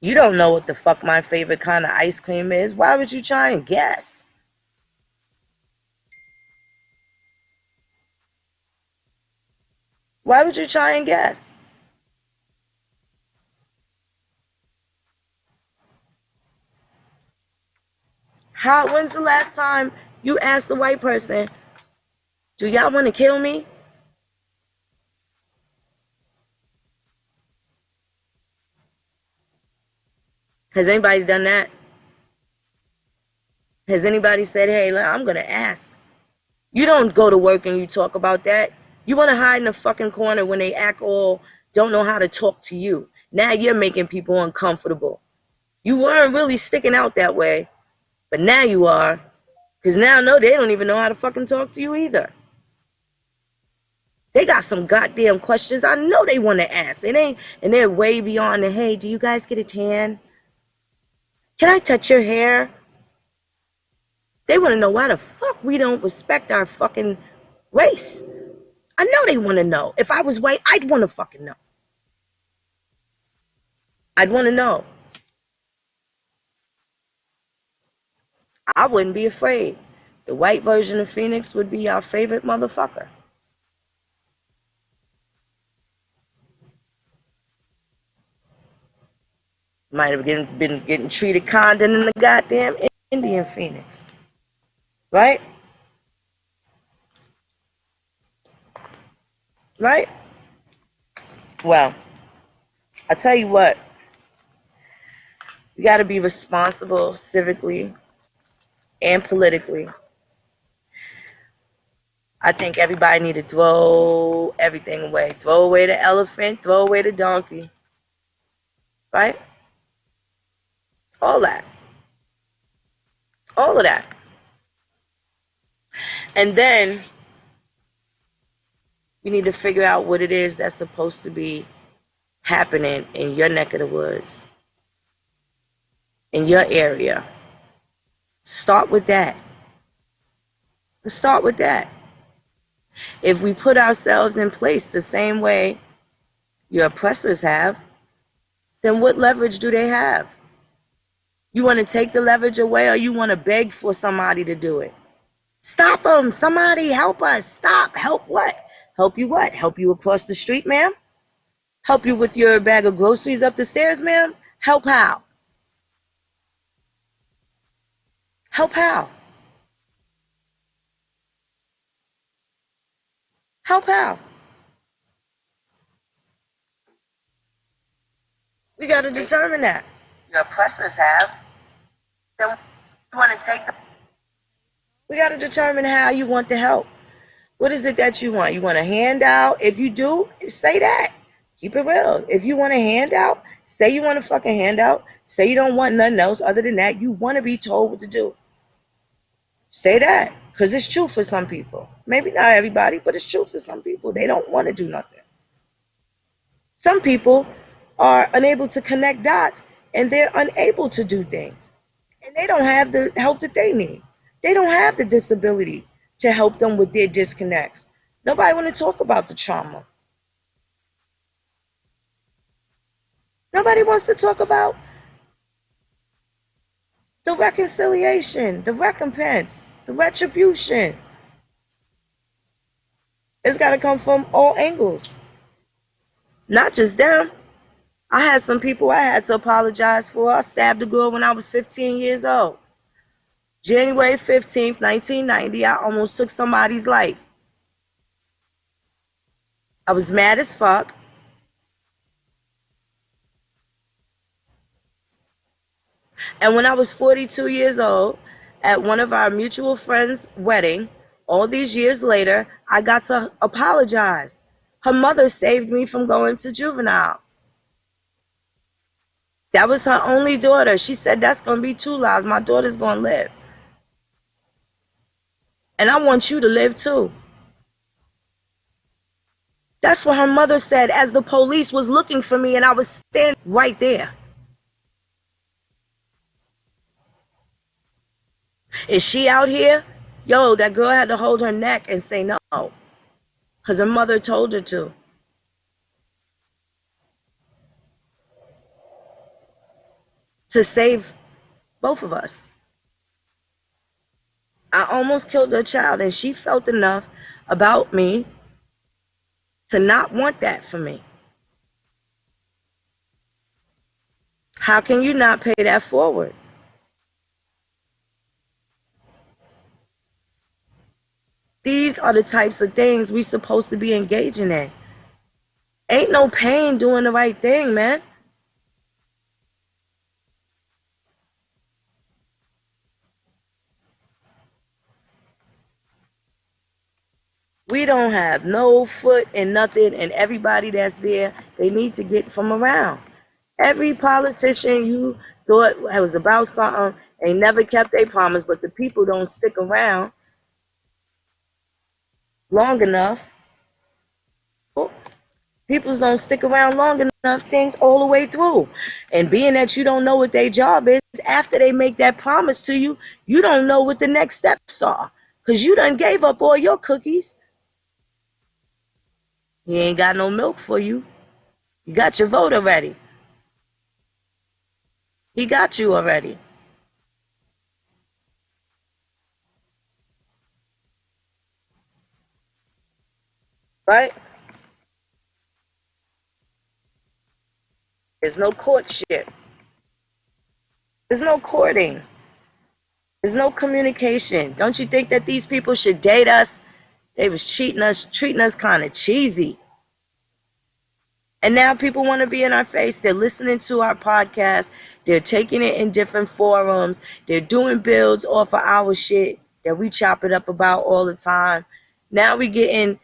You don't know what the fuck my favorite kind of ice cream is. Why would you try and guess? Why would you try and guess? When's the last time you asked a white person, do y'all want to kill me? Has anybody done that? Has anybody said, hey, I'm going to ask? You don't go to work and you talk about that. You want to hide in the fucking corner when they act all don't know how to talk to you. Now you're making people uncomfortable. You weren't really sticking out that way, but now you are. Because now, no, they don't even know how to fucking talk to you either. They got some goddamn questions I know they want to ask. And they're way beyond the, hey, do you guys get a tan? Can I touch your hair? They want to know why the fuck we don't respect our fucking race. I know they want to know. If I was white, I'd want to fucking know. I'd want to know. I wouldn't be afraid. The white version of Phoenix would be our favorite motherfucker. Might have been getting treated kinder than the goddamn Indian Phoenix. Right? Right? Well, I tell you what. You got to be responsible civically and politically. I think everybody need to throw everything away. Throw away the elephant, throw away the donkey. Right? All that. All of that. And then you need to figure out what it is that's supposed to be happening in your neck of the woods, in your area. Start with that. Let's start with that. If we put ourselves in place the same way your oppressors have, then what leverage do they have? You want to take the leverage away, or you want to beg for somebody to do it? Stop them. Somebody help us. Stop. Help what? Help you what? Help you across the street, ma'am? Help you with your bag of groceries up the stairs, ma'am? Help how? Help how? Help how? We got to determine that. Your oppressors have. Then you want to take them. We got to determine how you want the help. What is it that you want? You want a handout? If you do, say that. Keep it real. If you want a handout, say you want a fucking handout. Say you don't want nothing else other than that. You want to be told what to do. Say that. Because it's true for some people. Maybe not everybody, but it's true for some people. They don't want to do nothing. Some people are unable to connect dots, and they're unable to do things. And they don't have the help that they need. They don't have the disability to help them with their disconnects. Nobody want to talk about the trauma. Nobody wants to talk about the reconciliation, the recompense, the retribution. It's got to come from all angles. Not just them. I had some people I had to apologize for. I stabbed a girl when I was 15 years old. January 15th, 1990, I almost took somebody's life. I was mad as fuck. And when I was 42 years old, at one of our mutual friends' wedding, all these years later, I got to apologize. Her mother saved me from going to juvenile. That was her only daughter. She said, that's going to be 2 lives. My daughter's going to live. And I want you to live too. That's what her mother said as the police was looking for me and I was standing right there. Is she out here? Yo, that girl had to hold her neck and say no. Because her mother told her to. To save both of us. I almost killed her child, and she felt enough about me to not want that for me. How can you not pay that forward? These are the types of things we're supposed to be engaging in. Ain't no pain doing the right thing, man. We don't have no foot in nothing, and everybody that's there, they need to get from around. Every politician you thought was about something, they never kept their promise, but the people don't stick around long enough. People don't stick around long enough, things all the way through. And being that you don't know what their job is, after they make that promise to you, you don't know what the next steps are. Because you done gave up all your cookies. He ain't got no milk for you. You got your vote already. He got you already. Right? There's no courtship. There's no courting. There's no communication. Don't you think that these people should date us? They was cheating us, treating us kind of cheesy. And now people want to be in our face. They're listening to our podcast. They're taking it in different forums. They're doing builds off of our shit that we chop it up about all the time. Now we getting,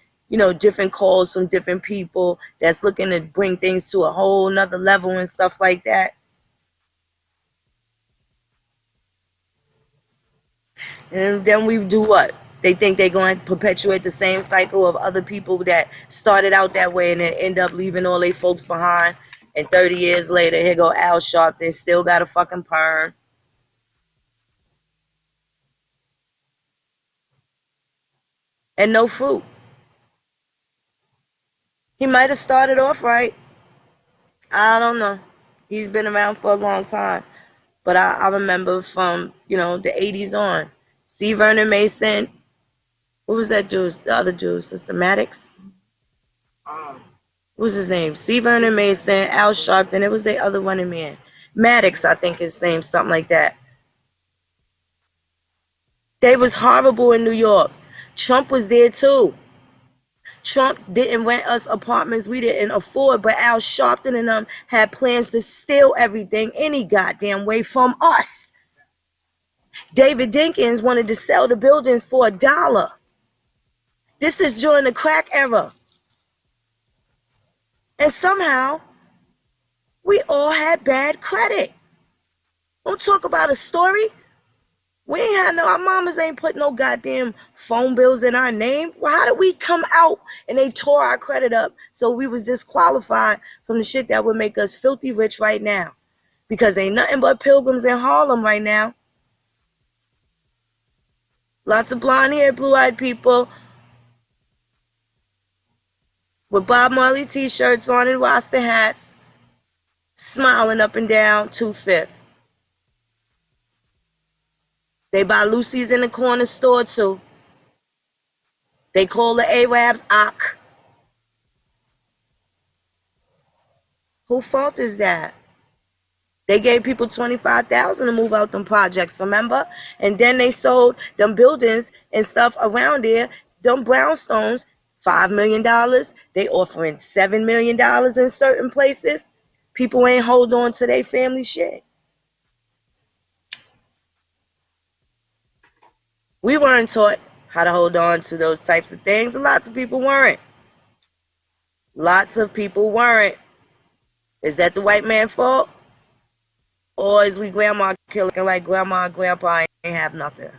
different calls from different people that's looking to bring things to a whole nother level and stuff like that. And then we do what? They think they're going to perpetuate the same cycle of other people that started out that way and then end up leaving all their folks behind. And 30 years later, here go Al Sharpton, still got a fucking perm. And no fruit. He might have started off right. I don't know. He's been around for a long time. But I remember from, the 80s on. C. Vernon Mason. What was that dude? The other dude, Sister Maddox? What was his name? C. Vernon Mason, Al Sharpton. It was the other running man. Maddox, I think his name, something like that. They was horrible in New York. Trump was there too. Trump didn't rent us apartments we didn't afford, but Al Sharpton and them had plans to steal everything any goddamn way from us. David Dinkins wanted to sell the buildings for $1. This is during the crack era. And somehow, we all had bad credit. Don't talk about a story. We ain't had our mamas ain't put no goddamn phone bills in our name. Well, how did we come out and they tore our credit up so we was disqualified from the shit that would make us filthy rich right now? Because ain't nothing but pilgrims in Harlem right now. Lots of blonde-haired, blue-eyed people with Bob Marley t-shirts on and Rasta hats, smiling up and down 2/5. They buy Lucy's in the corner store too. They call the Arabs Ak. Whose fault is that? They gave people $25,000 to move out them projects, remember? And then they sold them buildings and stuff around there, them brownstones, $5 million. They offering $7 million in certain places. People ain't hold on to their family shit. We weren't taught how to hold on to those types of things. And lots of people weren't. Lots of people weren't. Is that the white man's fault? Or is we grandma killing like grandma and grandpa ain't have nothing?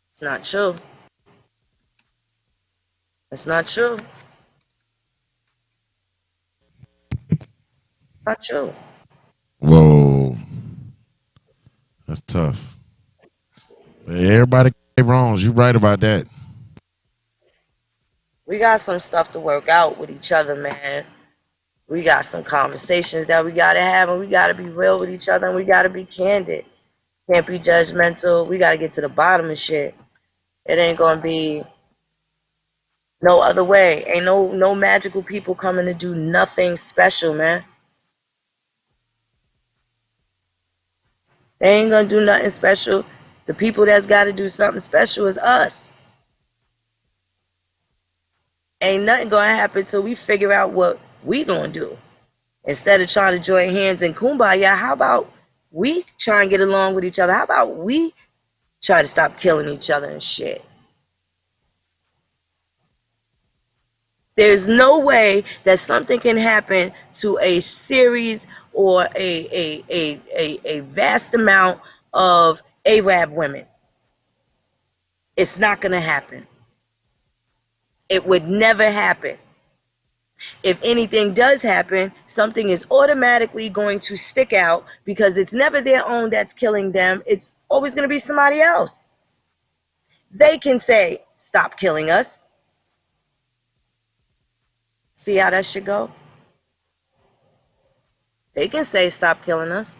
It's not true. It's not true. Not true. Whoa. That's tough. But everybody got wrongs. You right about that. We got some stuff to work out with each other, man. We got some conversations that we got to have, and we got to be real with each other, and we got to be candid. Can't be judgmental. We got to get to the bottom of shit. It ain't going to be no other way. Ain't no magical people coming to do nothing special, man. They ain't going to do nothing special. The people that's got to do something special is us. Ain't nothing going to happen till we figure out what we going to do. Instead of trying to join hands in kumbaya, how about we try and get along with each other? How about we Try to stop killing each other and shit. There's no way that something can happen to a series or a vast amount of Arab women. It's not going to happen. It would never happen. If anything does happen, something is automatically going to stick out because it's never their own that's killing them. It's always going to be somebody else. They can say, stop killing us. See how that should go? They can say, stop killing us.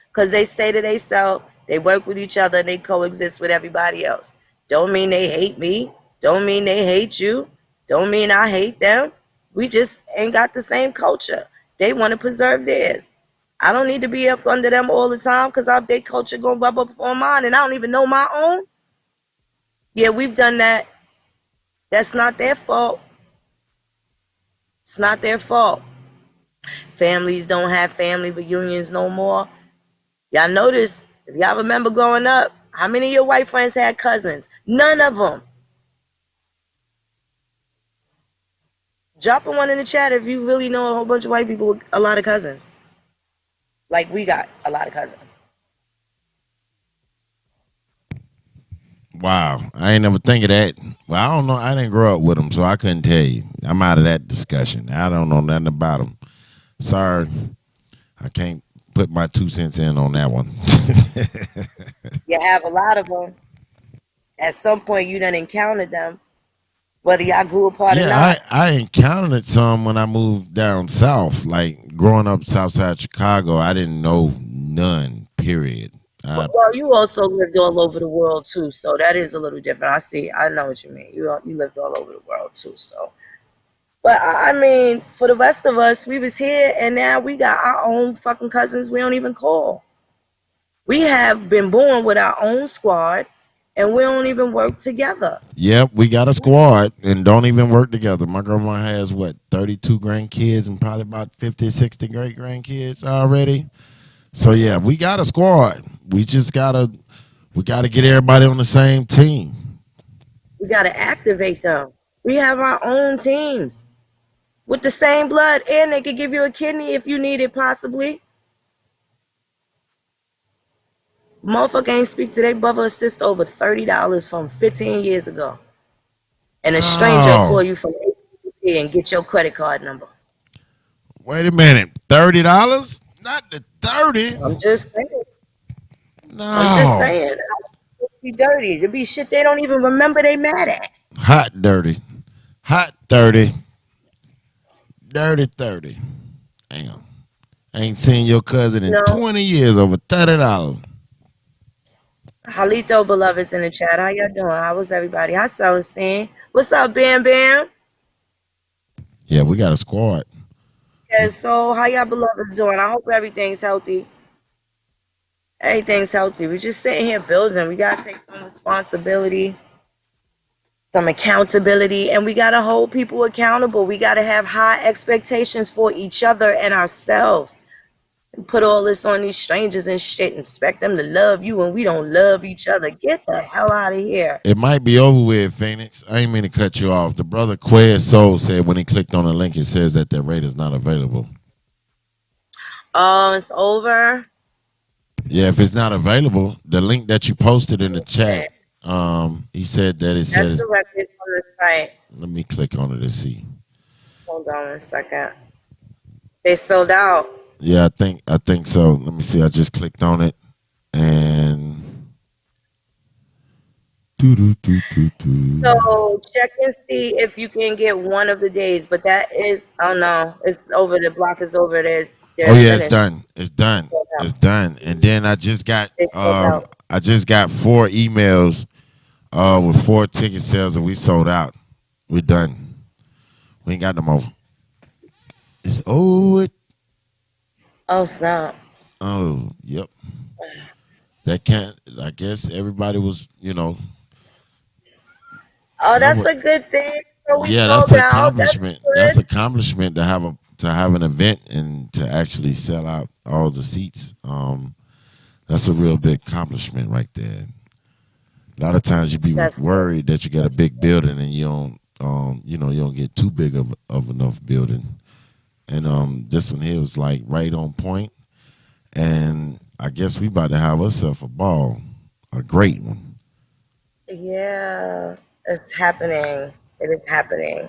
Because they stay to themselves, they work with each other, and they coexist with everybody else. Don't mean they hate me. Don't mean they hate you. Don't mean I hate them. We just ain't got the same culture. They want to preserve theirs. I don't need to be up under them all the time because their culture going to rub up on mine and I don't even know my own. Yeah, we've done that. That's not their fault. It's not their fault. Families don't have family reunions no more. Y'all notice, if y'all remember growing up, how many of your white friends had cousins? None of them. Drop one in the chat if you really know a whole bunch of white people with a lot of cousins. Like we got a lot of cousins. Wow, I ain't never think of that. Well, I don't know. I didn't grow up with them, so I couldn't tell you. I'm out of that discussion. I don't know nothing about them. Sorry, I can't put my 2 cents in on that one. You have a lot of them. At some point, you done encountered them, whether y'all grew apart or not. I encountered some when I moved down south. Like growing up Southside Chicago, I didn't know none. Period. Well, you also lived all over the world too, so that is a little different. I know what you mean. You lived all over the world too, so. But I mean, for the rest of us, we was here, and now we got our own fucking cousins we don't even call. We have been born with our own squad, and we don't even work together. Yep, we got a squad and don't even work together. My grandma has, 32 grandkids and probably about 50, 60 great-grandkids already. So, yeah, we got a squad. We just gotta get everybody on the same team. We got to activate them. We have our own teams with the same blood, and they could give you a kidney if you need it, possibly. Motherfucker ain't speak to their brother or sister over $30 from 15 years ago. And a stranger will call you from AT&T and get your credit card number. Wait a minute. $30? Not the 30. I'm just saying. No. I'm just saying. It'll be dirty. It'll be shit they don't even remember they mad at. Hot dirty. Hot 30. Dirty 30. Damn. I ain't seen your cousin in 20 years over $30. Halito Beloved's in the chat. How y'all doing? How was everybody? Hi, Celestine. What's up, Bam Bam? Yeah, we got a squad. Yeah, so how y'all beloveds doing? I hope everything's healthy. Everything's healthy. We're just sitting here building. We got to take some responsibility, some accountability, and we got to hold people accountable. We got to have high expectations for each other and ourselves. And put all this on these strangers and shit and expect them to love you when we don't love each other. Get the hell out of here. It might be over with, Phoenix. I ain't mean to cut you off. The brother Quez Soul said when he clicked on the link, it says that the rate is not available. Oh, it's over? Yeah, if it's not available, the link that you posted in the chat, he said that it says. That's directly from the site. Let me click on it and see. Hold on a second. They sold out. Yeah, I think so. Let me see. I just clicked on it and so check and see if you can get one of the days. But that is, oh no, it's over. The block is over there. Oh yeah, it's done. It's done. It's done. And then I just got 4 emails with 4 ticket sales and we sold out. We're done. We ain't got no more. It's over. Oh snap. Oh, yep. That can't, I guess everybody was, Oh, that's a good thing. So yeah, that's an accomplishment. That's accomplishment to have an event and to actually sell out all the seats. That's a real big accomplishment right there. A lot of times you be That's worried that you get a that's big building and you don't get too big of enough building. And this one here was like right on point. And I guess we about to have ourselves a ball, a great one. yeah, it's happening. It is happening.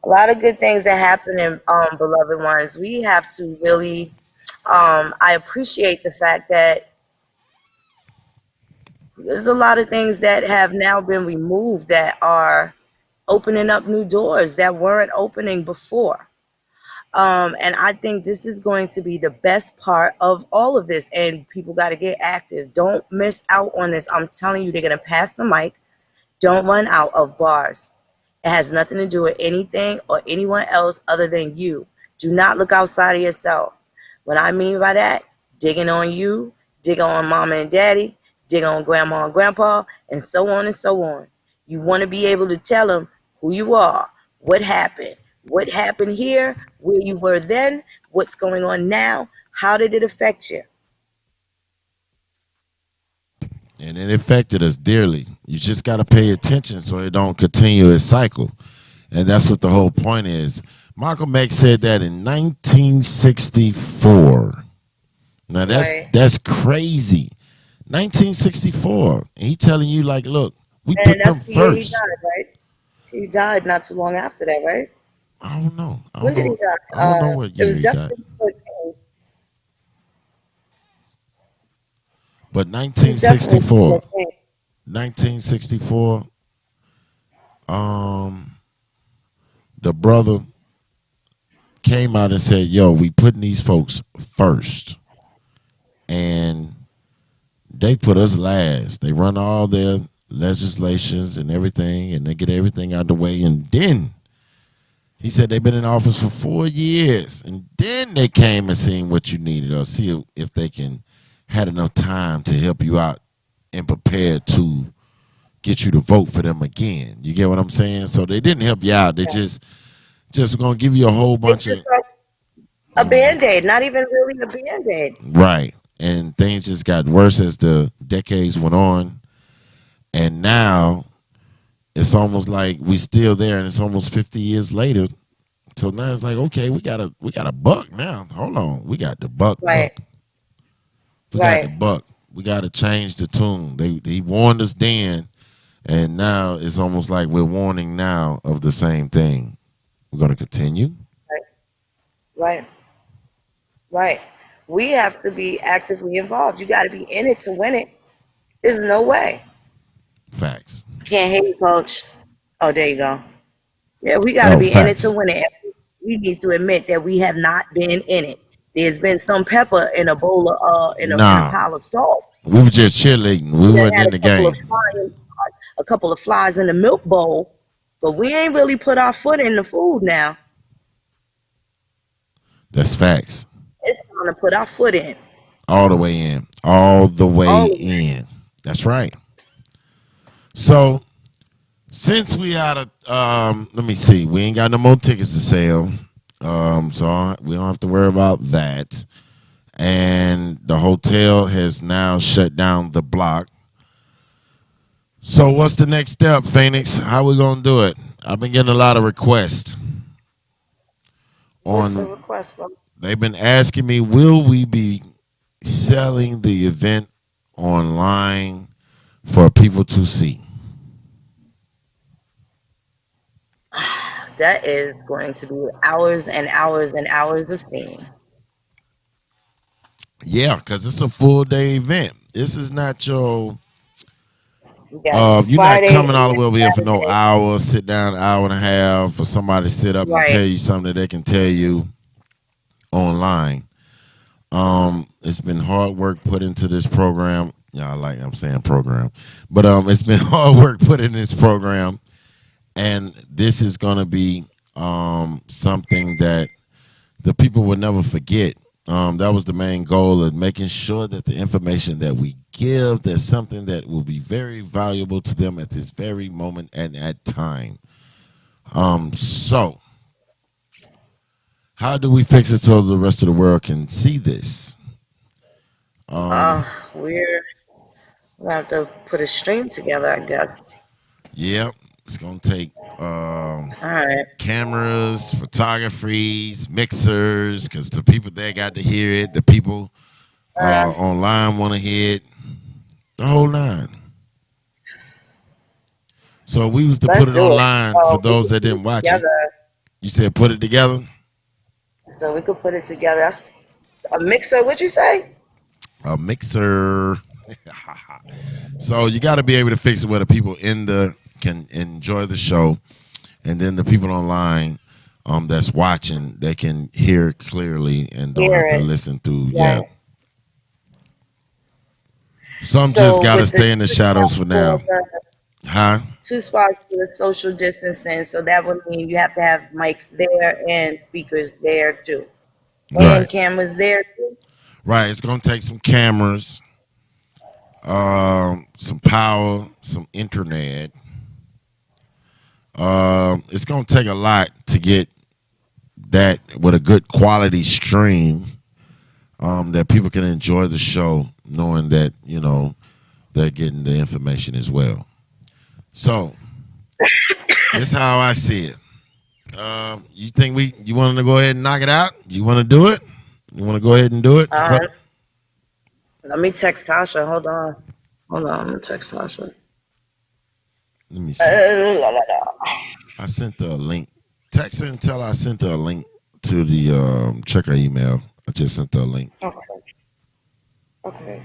A lot of good things that happen in beloved ones. We have to really I appreciate the fact that there's a lot of things that have now been removed that are opening up new doors that weren't opening before. And I think this is going to be the best part of all of this. And people got to get active. Don't miss out on this. I'm telling you, they're going to pass the mic. Don't run out of bars. It has nothing to do with anything or anyone else other than you. Do not look outside of yourself. What I mean by that, digging on you, dig on mama and daddy, dig on grandma and grandpa, and so on and so on. You want to be able to tell them who you are, what happened here, where you were then, what's going on now, how did it affect you? And it affected us dearly. You just got to pay attention so it don't continue its cycle. And that's what the whole point is. Malcolm X said that in 1964. Now Right. that's crazy. 1964. And he telling you like, look, we And put them that's the year he first. died, right? He died not too long after that, right? I don't know. I When don't did he know. die? I don't know what It year was he died. definitely before King. But It was definitely 1964. before King. 1964. Um, the brother came out and said, "Yo, we putting these folks first, and they put us last. They run all their legislations and everything, and they get everything out the way. And then he said they've been in office for 4 years, and then they came and seen what you needed, or see if they can had enough time to help you out and prepare to get you to vote for them again. You get what I'm saying? So they didn't help you out. They Yeah. just gonna give you a whole It's bunch of just like a band-aid, not even really a band-aid. right, and things just got worse as the decades went on, and now it's almost like we still there, and it's almost 50 years later. So now it's like, okay, we got a buck now. Hold on, we got the buck. Right, We got the right. buck. We got to change the tune. He warned us then, and now it's almost like we're warning now of the same thing. We're gonna continue. Right, right. We have to be actively involved. You got to be in it to win it. There's no way. Facts. Can't hate you, coach. Oh, there you go. Yeah, we got to Oh, be in it to facts. win it. We need to admit that we have not been in it. There's been some pepper in a bowl of in a Nah, pile of salt. we were just cheerleading. We We done wasn't had in the game. a couple of flies in the milk bowl, but we ain't really put our foot in the food now. That's facts. It's time to put our foot in. All the way in. All the way All of it. in. That's right. So since we out of let me see, we ain't got no more tickets to sell. So we don't have to worry about that. And the hotel has now shut down the block. So what's the next step, Phoenix? How we gonna do it? I've been getting a lot of requests What's the on. request, bro? They've been asking me, will we be selling the event online for people to see? That is going to be hours and hours and hours of steam. Yeah, because it's a full day event. This is not your. You got You're not Friday coming and all the then way over here for no Saturday. hour, sit down an hour and a half for somebody to sit up and tell Right. you something that they can tell you online. It's been hard work put into this program. Yeah, I'm saying program, but it's been hard work put in this program, and this is gonna be something that the people will never forget. That was the main goal of making sure that the information that we give, there's something that will be very valuable to them at this very moment and at time. So how do we fix it so the rest of the world can see this? We're gonna have to put a stream together, I guess. Yep, it's gonna take All right. cameras, photographies, mixers, because the people there got to hear it. The people online want to hear it. The whole nine. So if we was to Let's put it do it. online for We those could that put didn't it watch it. together. You said put it together. So we could put it together. That's a mixer. What'd you say? A mixer. So you got to be able to fix it where the people in the can enjoy the show, and then the people online that's watching, they can hear clearly and don't Hear have to it. listen through. Yeah. Yeah. Some So just got to with the stay in the shadows for now. Huh? 2 spots for the social distancing, so that would mean you have to have mics there and speakers there too, and Right. cameras there too. Right. It's gonna take some cameras, some power, some internet. It's gonna take a lot to get that with a good quality stream, that people can enjoy the show, knowing that they're getting the information as well. So this is how I see it. You think you want to go ahead and knock it out? You want to do it? You want to go ahead and do it? Let me text Tasha. Hold on. I'm gonna text Tasha. Let me see. I sent her a link. Text her and tell her I sent her a link to the check her email. I just sent her a link. Okay.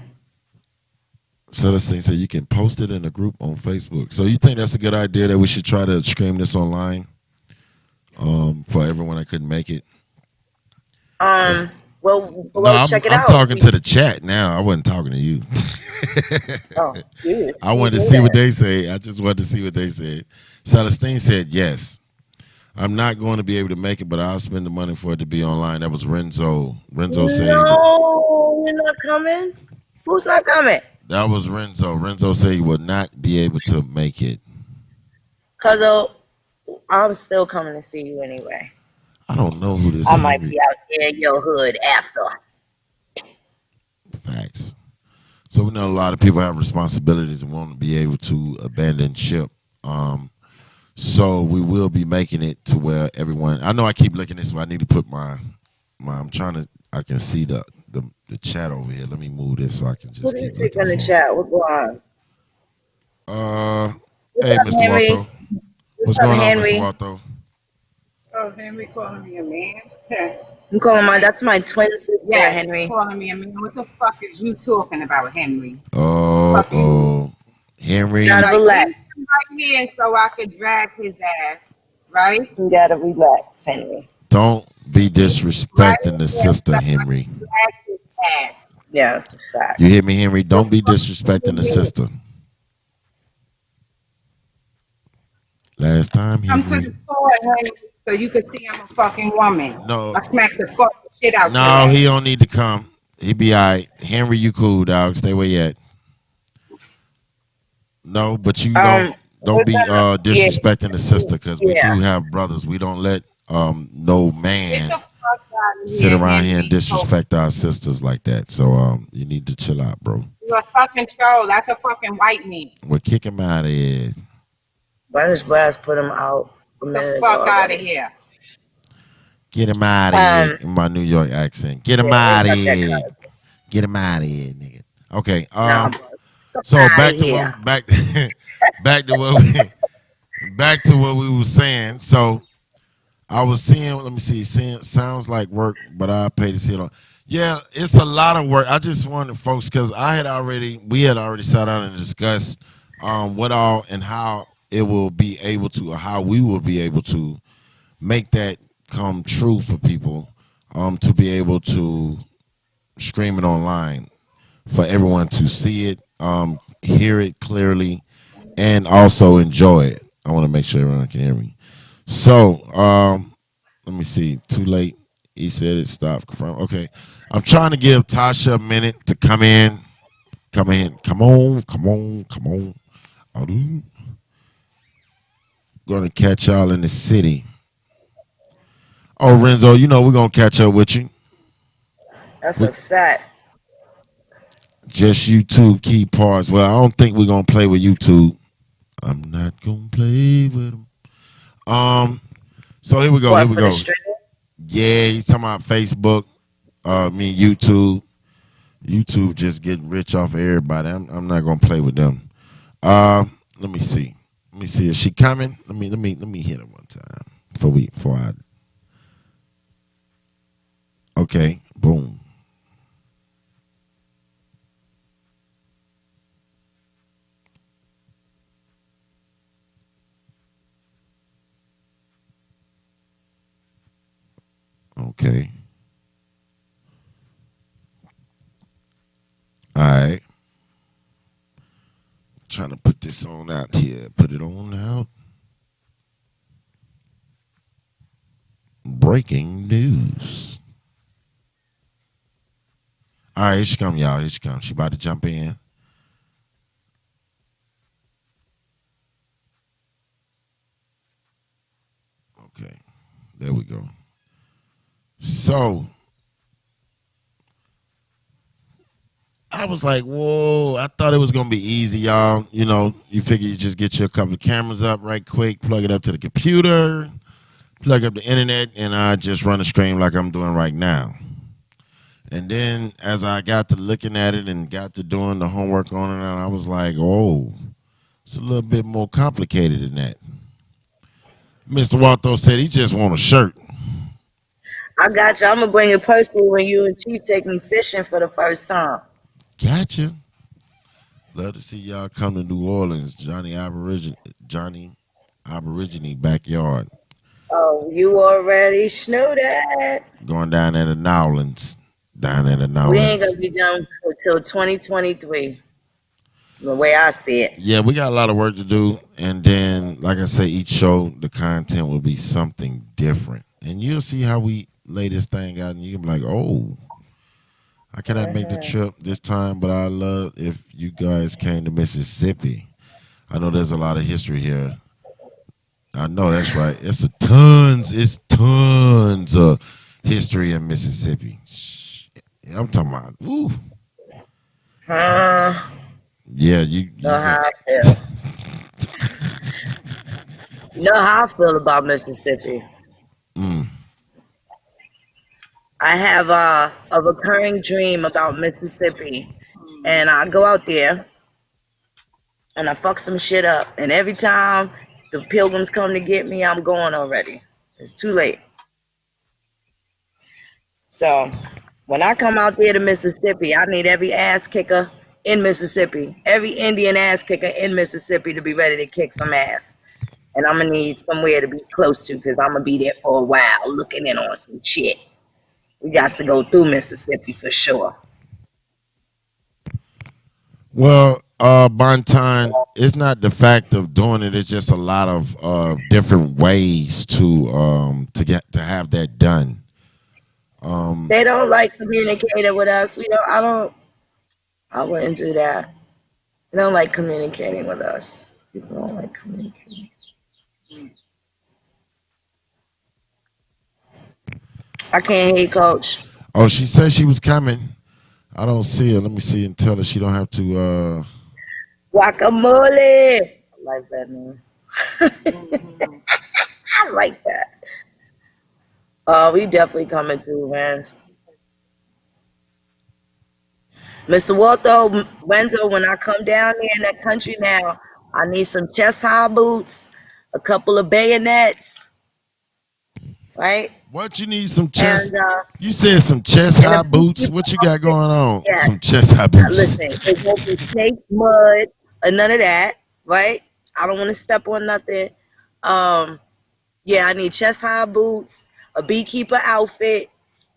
So this thing said you can post it in a group on Facebook. So you think that's a good idea that we should try to stream this online for everyone that couldn't make it? Well, No, check it I'm out. talking to the chat now. I wasn't talking to you. Oh, dude. I wanted to see what they say. I just wanted to see what they said. Celestine said yes. I'm not going to be able to make it, but I'll spend the money for it to be online. That was Renzo. Renzo said No, you're not coming. Who's not coming? that was Renzo. Renzo said he would not be able to make it. Cause I'm still coming to see you anyway. I don't know who this I is. might be out there in your hood after. Facts. So we know a lot of people have responsibilities and want to be able to abandon ship. So we will be making it to where everyone. I know I keep looking this way. I need to put my. I'm trying to. I can see the chat over here. Let me move this so I can just Who do you keep speak looking. in the chat? What's going on? Hey, up, Mr. Henry? Watho. What's up, going on, Henry? Mr. Watho? Oh, Henry calling me a man? Okay. I'm calling that's my twin sister, Yes, Henry. calling me a man. What the fuck is you talking about, Henry? Oh, Henry. Gotta relax. Right here so I could drag his ass, right? You gotta relax, Henry. Don't be disrespecting the sister, Henry. Drag his ass. Yeah, that's a fact. You hear me, Henry? Don't be disrespecting the sister. Last time, Come to Henry. the store, Henry, so you can see I'm a fucking woman. No. I smack the fucking shit out No, your he ass. don't need to come. He be all right. Henry, you cool, dog. Stay where you at. No, but you don't be disrespecting the sister, because we do have brothers. We don't let no Get man the fuck out of sit here, around here Henry. and disrespect our sisters like that. So you need to chill out, bro. You're a fucking troll. That's a fucking white man. We'll kick him out of here. British Brass put him out a Get minute the ago fuck out of already. here. Get him out of here. In my New York accent. Get him out of here. Get him out of here, nigga. Okay. So back to what we were saying. So I was seeing. Let me see. Sounds like work, but I pay to see it on. Yeah, it's a lot of work. I just wanted folks, because we had already sat down and discussed what all and how it will be able to, or how we will be able to make that come true for people, to be able to stream it online for everyone to see it, hear it clearly, and also enjoy it. I want to make sure everyone can hear me. So let me see. Too late. He said it stopped. Confirm. Okay. I'm trying to give Tasha a minute to come in. Come on. Gonna catch y'all in the city. Oh, Renzo, we're gonna catch up with you. That's a fact. Just YouTube key parts. Well, I don't think we're gonna play with YouTube. I'm not gonna play with them. So here we go. Here What we for the go. stream? Yeah, he's talking about Facebook. YouTube. YouTube just getting rich off of everybody. I'm not gonna play with them. Let me see. Let me see. Is she coming? Let me hit her one time before I. Okay. Boom. Okay. All right. Trying to put this on out here. Put it on out. Breaking news. All right, here she come, y'all. Here she come. She about to jump in. Okay. There we go. So I was like, whoa, I thought it was gonna be easy, y'all. You know, you figure you just get you a couple of cameras up right quick, plug it up to the computer, plug up the internet, and I just run a stream like I'm doing right now. And then as I got to looking at it and got to doing the homework on it, and I was like, oh, it's a little bit more complicated than that. Mr. Waltho said he just want a shirt. I got you. I'm gonna bring it personally when you and Chief take me fishing for the first time. Gotcha. Love to see y'all come to New Orleans, Johnny Aborigine backyard. Oh, you already knew that. Going down at the Nowlands. Down at the We ain't Nowlands. gonna be done until 2023. The way I see it. Yeah, we got a lot of work to do. And then, like I say, each show, the content will be something different. And you'll see how we lay this thing out, and you can be like, oh, I cannot make the trip this time, but I love if you guys came to Mississippi. I know there's a lot of history here. I know that's right. It's tons of history in Mississippi. Shit, I'm talking about, ooh. Yeah, you Know how I feel. Know how I feel about Mississippi. I have a recurring dream about Mississippi, and I go out there and I fuck some shit up. And every time the pilgrims come to get me, I'm going already. It's too late. So when I come out there to Mississippi, I need every ass kicker in Mississippi, every Indian ass kicker in Mississippi to be ready to kick some ass. And I'm gonna need somewhere to be close to because I'm gonna be there for a while looking in on some shit. We got to go through Mississippi for sure. Well, Bonton, it's not the fact of doing it. It's just a lot of different ways to have that done. They don't like communicating with us. I wouldn't do that. They don't like communicating with us. People don't like communicating. I can't hear you, Coach. Oh, she said she was coming. I don't see her. Let me see and tell her she don't have to. Guacamole. I like that name. I like that. We definitely coming through, man. Mr. Waltho, Wenzo, when I come down there in that country now, I need some chest high boots, a couple of bayonets, right? What you need some chest? And You said some chest high boots. What you got going on? Yeah. Some chest high boots. Listen, it won't be snakes, mud, or none of that, right? I don't want to step on nothing. Yeah, I need chest high boots, a beekeeper outfit,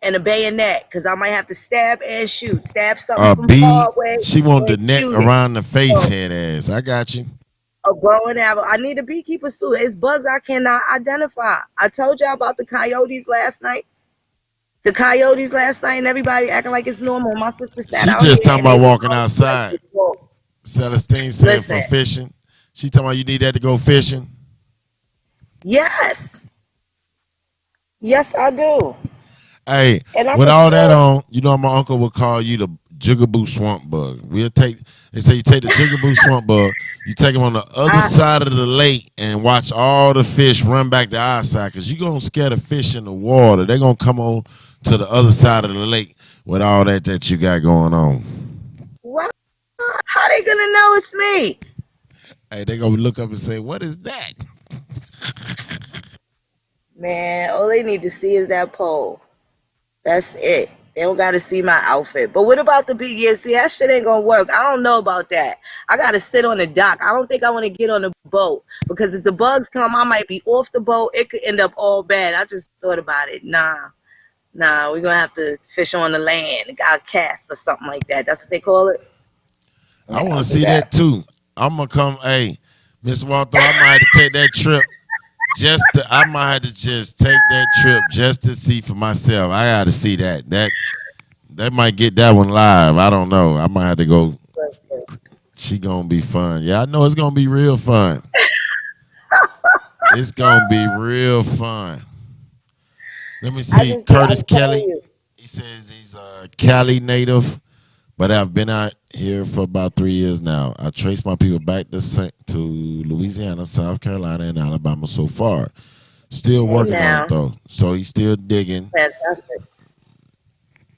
and a bayonet, because I might have to stab and shoot. Stab something from far away. She want the and net shoot it. around the face, So, head ass. I got you. a bow and arrow. I need a beekeeper suit. It's bugs I cannot identify. I told y'all about the coyotes last night. The coyotes last night, and everybody acting like it's normal. My sister sat She out just here talking and about it was walking all outside. like this. Celestine said Listen. for fishing. She talking about you need that to go fishing. Yes. Yes, I do. Hey, And I'm with all that sure- on, you know my uncle would call you Jigaboo swamp bug. They say you take the Jigaboo swamp bug, you take them on the other I, side of the lake and watch all the fish run back to our side because you're going to scare the fish in the water. They're going to come on to the other side of the lake with all that you got going on. what? How they gonna know it's me? Hey, they're going to look up and say, what is that? Man, all they need to see is that pole. That's it. They don't gotta see my outfit. But what about the big year? See, that shit ain't gonna work. I don't know about that. I gotta sit on the dock. I don't think I wanna get on the boat because if the bugs come, I might be off the boat. It could end up all bad. I just thought about it. Nah, we're gonna have to fish on the land. Got cast or something like that. That's what they call it. I Yeah, want I'll to do see that that. too. I'm going to come, hey, Miss Walter, I might have to take that trip. I might have to just take that trip just to see for myself. I got to see that. That might get that one live. I don't know. I might have to go. She gonna be fun. Yeah, I know it's gonna be real fun. It's gonna be real fun. Let me I see. just, Curtis I'm telling Kelly. you. He says he's a Cali native, but I've been out here for about 3 years now. I traced my people back to Louisiana, South Carolina, and Alabama so far. Still Hey working on it now, though. So he's still digging. fantastic.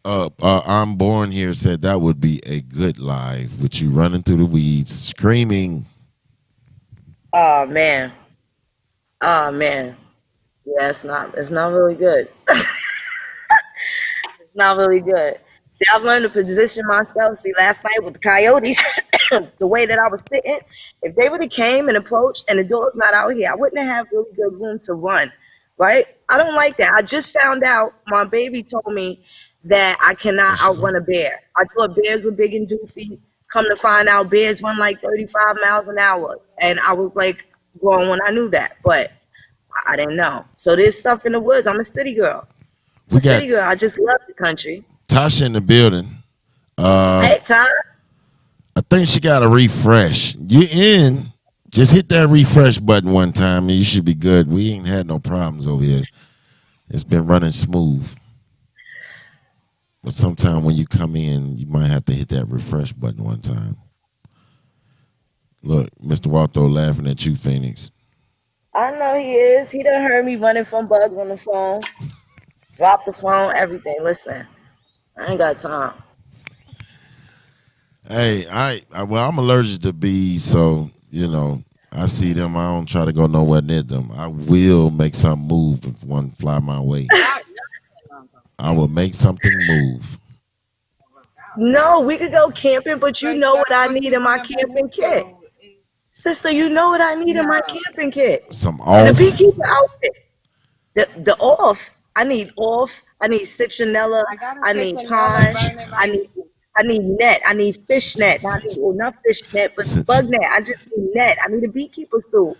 I'm born here said that would be a good live with you running through the weeds, screaming. Oh man, oh man. Yeah, it's not really good. Not really good. See, I've learned to position myself. See, last night with the coyotes, the way that I was sitting, if they would have came and approached and the dog's not out here, I wouldn't have really good room to run. Right? I don't like that. I just found out my baby told me that I cannot Bless you, outrun Lord. a bear. I thought bears were big and doofy. Come to find out bears run like 35 miles an hour. And I was like grown when I knew that. But I didn't know. So there's stuff in the woods. I'm a city girl. I'm We a got city girl. I just love the country. Tasha in the building. Uh, Hey, Ty. I think she got a refresh. You in? Just hit that refresh button one time and you should be good. We ain't had no problems over here. It's been running smooth. But sometime when you come in, you might have to hit that refresh button one time. Look, Mr. Walto laughing at you, Phoenix. I know he is. He done heard me running from bugs on the phone. Drop the phone, everything. Listen, I ain't got time. Hey, well, I'm allergic to bees, so I see them. I don't try to go nowhere near them. I will make something move if one fly my way. I will make something move. No, we could go camping, but you But know what that's I what need you're in my gonna camping move kit. to. Sister, you know what I need in my No, camping kit. Some And the off. beekeeper outfit. The off. I need off. I need citronella. I got a I need citronella pine. burning I my. need I need net. I need fish net. Not well, not fish net, but bug net. I just need net. I need a beekeeper suit.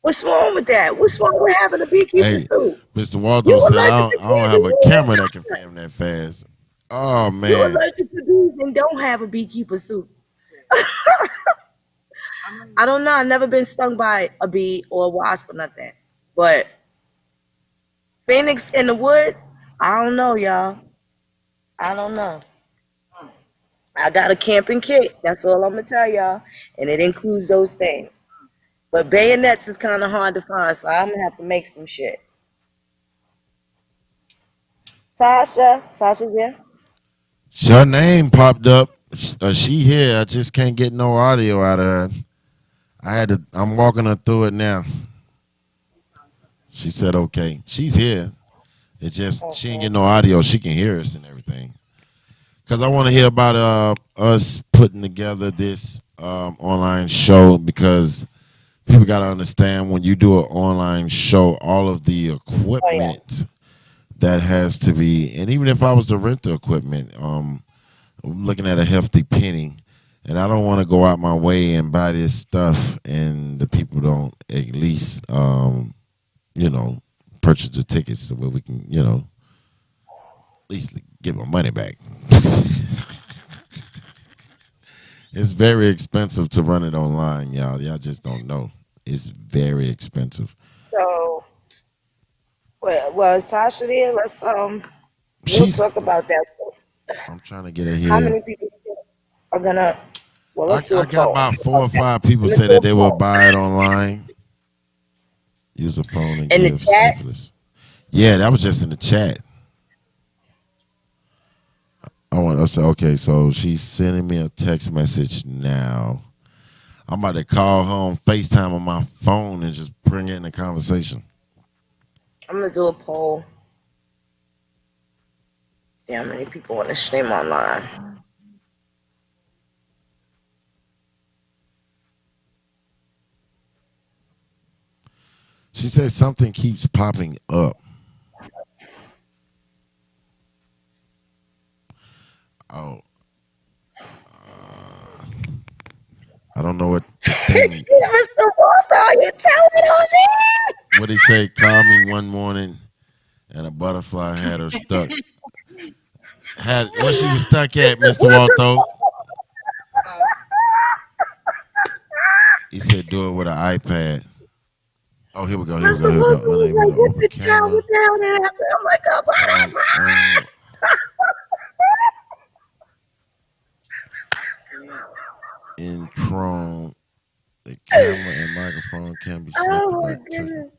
What's wrong with that? What's wrong with having a beekeeper Hey, suit? Mr. You Waldo said allergic to I don't have a bees camera that can film that fast. Oh you man. allergic to bees and don't have a beekeeper suit. I'm I don't know. I've never been stung by a bee or a wasp or nothing. But Phoenix in the woods, I don't know, y'all. I don't know. I got a camping kit. That's all I'm gonna tell y'all, and it includes those things. But bayonets is kind of hard to find, so I'm gonna have to make some shit. Tasha's here. Her name popped up. She here. I just can't get no audio out of her. I'm walking her through it now. She said okay. She's here. It's just she ain't Okay. getting no audio. She can hear us and everything. Cause I want to hear about us putting together this online show because people got to understand when you do an online show, all of the Oh yeah. equipment that has to be, and even if I was to rent the equipment, I'm looking at a hefty penny, and I don't want to go out my way and buy this stuff, and the people don't at least, you know, purchase the tickets so where we can, at least get my money back. It's very expensive to run it online, y'all. Y'all just don't know. It's very expensive. So, well, is Tasha there? Let's we'll She's talk about that. I'm trying to get it How here. many people are gonna? Well, I, let's do a I got poll. about 4 or 5 people Let's say do that a they will poll buy it online. Use a phone and in the give chat. sniffles. Yeah, that was just in the chat. I want to say, okay, so she's sending me a text message now. I'm about to call her on FaceTime on my phone and just bring it in the conversation. I'm gonna do a poll. See how many people want to stream online. She said something keeps popping up. Oh, I don't know what the thing. Mr. Walter, you telling on me? What he say? Call me one morning, and a butterfly had her stuck. Had where she was stuck at, Mr. Walto. He said, "Do it with an iPad." Oh, here we go. Here we go. Mr. Here we go. Walter was Unable like, to "What open the child? camera. What the hell did happen?" I'm like, "A Hold on. butterfly." In Chrome, the camera and microphone can be selected Oh my by clicking. goodness.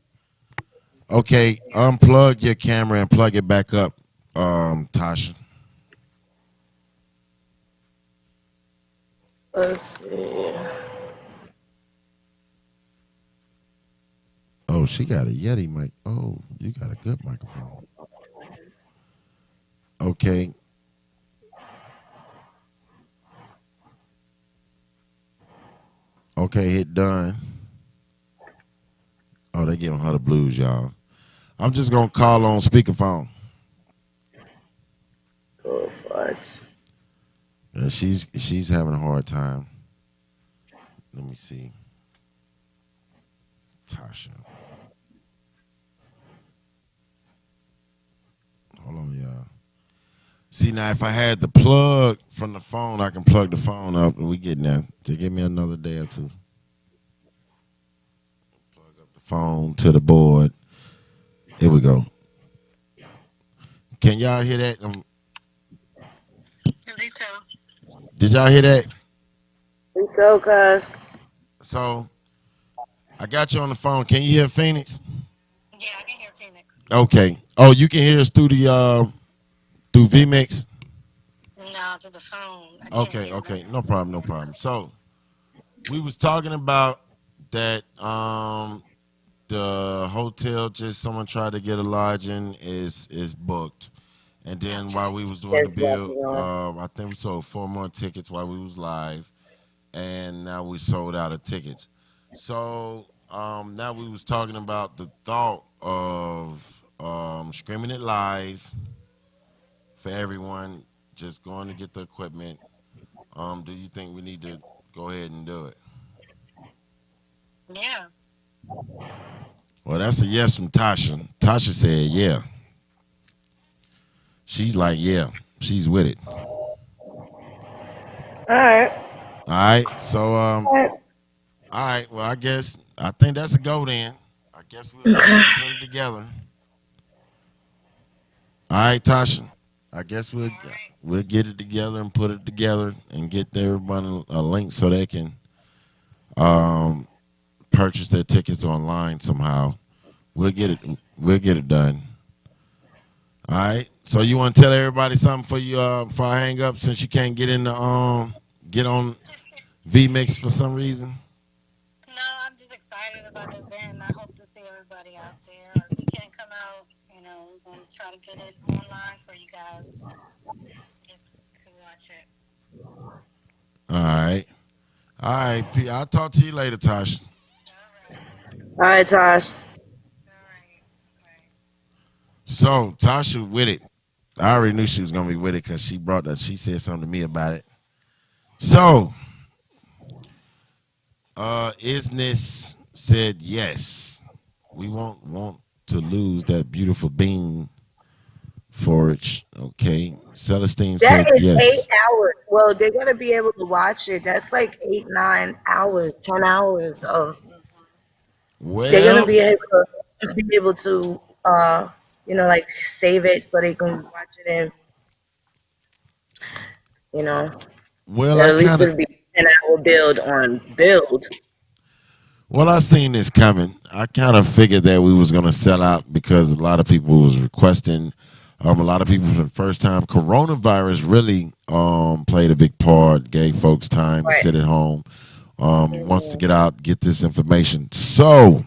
Okay, unplug your camera and plug it back up, Tasha. Let's see. Oh, she got a Yeti mic. Oh, you got a good microphone. Okay. Okay, hit done. Oh, they giving her the blues, y'all. I'm just gonna call on speakerphone. Oh, what? She's having a hard time. Let me see. Tasha. Hold on, y'all. See, now if I had the plug from the phone, I can plug the phone up and we getting there. Just give me another day or two. Plug up the phone to the board. Here we go. Can y'all hear that? Did y'all hear that? We go, cuz. So I got you on the phone. Can you hear Phoenix? Yeah, I can hear Phoenix. Okay. Oh, you can hear us through the through vMix? No, to the phone. I can't Okay, hear okay. them. No problem, no problem. So we was talking about that the hotel just someone tried to get a lodging is booked. And then while we was doing There's the bill, nothing on. I think we sold 4 more tickets while we was live, and now we sold out of tickets. So now we was talking about the thought of streaming it live for everyone, just going to get the equipment. Do you think we need to go ahead and do it? Yeah. Well, that's a yes from Tasha. Tasha said, yeah. She's like, yeah, she's with it. All right. All right. So, All right. all right. Well, I think that's a go then. I guess we'll go ahead and put it together. All right, Tasha. I guess we'll get it together and put it together and get everyone a link so they can um, purchase their tickets online somehow. We'll get it. We'll get it done. All right. So you want to tell everybody something for you before I hang up since you can't get in the get on vMix for some reason. No, I'm just excited about the event. I hope to see everybody out there. Or if you can't come out, we're going to try to get it online for you guys get to watch it. All right. All right. I'll talk to you later, Tasha. All right. All right, Tosh. All right. All right. So Tasha with it. I already knew she was gonna be with it because she brought that. She said something to me about it. So, Isness said yes. We won't want to lose that beautiful bean forage. Okay. Celestine That said is yes. 8 hours. Well, they're gonna be able to watch it. That's like 8, 9 hours, 10 hours of. They're gonna Well, be able to like save it so they can watch it in You know, Well, I at least kind of it'll be 10-hour build on build. well, I seen this coming. I kind of figured that we was gonna sell out because a lot of people was requesting. A lot of people for the first time. Coronavirus really played a big part. Gave folks time to Right. sit at home. Wants to get out, get this information. So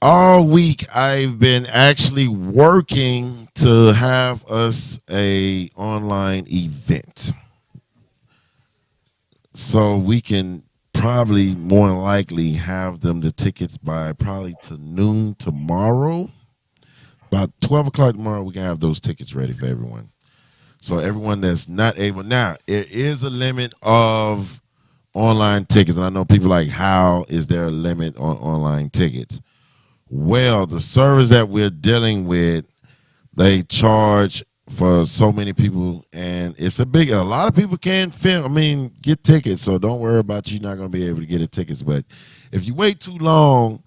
all week I've been actually working to have us a online event, so we can probably more than likely have them the tickets by probably to noon tomorrow. About 12 o'clock tomorrow, we can have those tickets ready for everyone. So everyone that's not able now, there is a limit of online tickets, and I know people like, how is there a limit on online tickets? Well, the service that we're dealing with, they charge for so many people, and it's a lot of people can't film. I mean, get tickets, so don't worry about you not going to be able to get the tickets. But if you wait too long,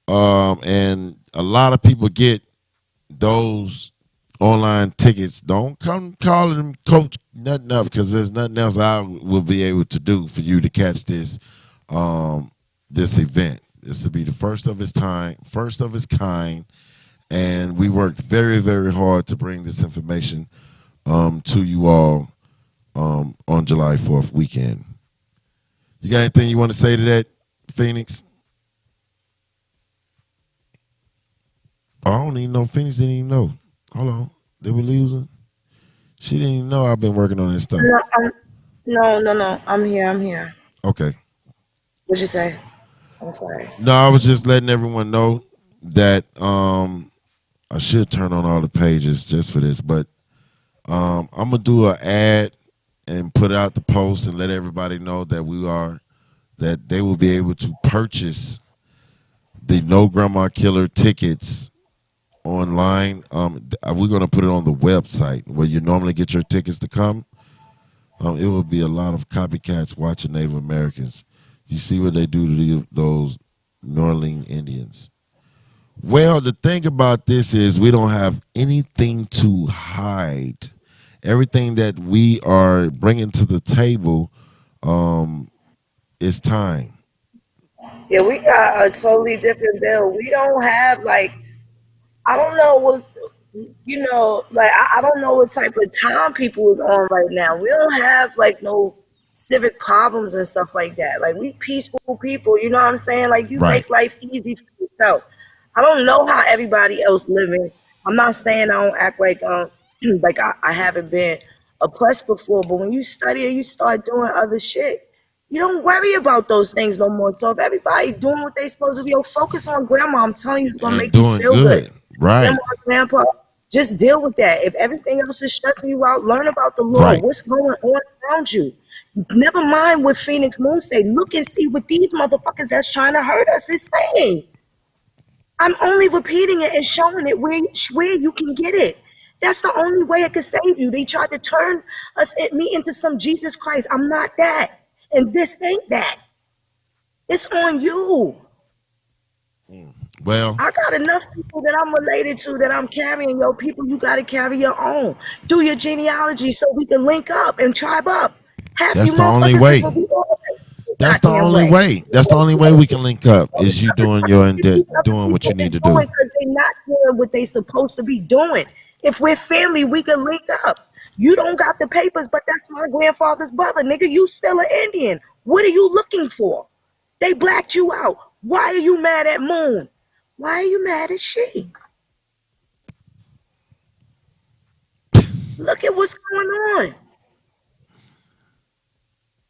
and a lot of people get those online tickets, don't come calling them coach nothing up, because there's nothing else I will be able to do for you to catch this event. This will be the first of its kind, and we worked very, very hard to bring this information to you all on July 4th weekend. You got anything you want to say to that, Phoenix? I don't even know. Phoenix didn't even know. Hold on. They were losing. She didn't even know I've been working on this stuff. No, no. I'm here. I'm here. Okay. What'd you say? I'm sorry. No, I was just letting everyone know that I should turn on all the pages just for this, but I'm gonna do an ad and put out the post and let everybody know that they will be able to purchase the No Grandma Killer tickets online. We're gonna put it on the website where you normally get your tickets to come. It will be a lot of copycats watching Native Americans. You see what they do to those New Orleans Indians. Well, the thing about this is we don't have anything to hide. Everything that we are bringing to the table is time. Yeah, we got a totally different bill. We don't have like I don't know what like I don't know what type of time people is on right now. We don't have like no civic problems and stuff like that. Like we peaceful people, you know what I'm saying? Like you Right. make life easy for yourself. I don't know how everybody else living. I'm not saying I don't act like like I haven't been oppressed before, but when you study and you start doing other shit, you don't worry about those things no more. So if everybody doing what they supposed to do, yo, focus on grandma. I'm telling you, it's gonna And make you doing feel good. good. Right. Grandma, grandpa, just deal with that. If everything else is stressing you out, learn about the Lord. Right. What's going on around you? Never mind what Phoenix Moon say. Look and see what these motherfuckers that's trying to hurt us is saying. I'm only repeating it and showing it where you can get it. That's the only way it could save you. They tried to turn me into some Jesus Christ. I'm not that. And this ain't that. It's on you. Well, I got enough people that I'm related to that I'm carrying. Yo, people, you got to carry your own. Do your genealogy so we can link up and tribe up. Half you that's the only motherfuckers is way. what we all That's the goddamn only way. way. That's the only way we can link up is you doing doing what you People need is to doing do. because they're not doing what they supposed to be doing. If we're family, we can link up. You don't got the papers, but that's my grandfather's brother. Nigga, you still an Indian. What are you looking for? They blacked you out. Why are you mad at Moon? Why are you mad at she? Look at what's going on.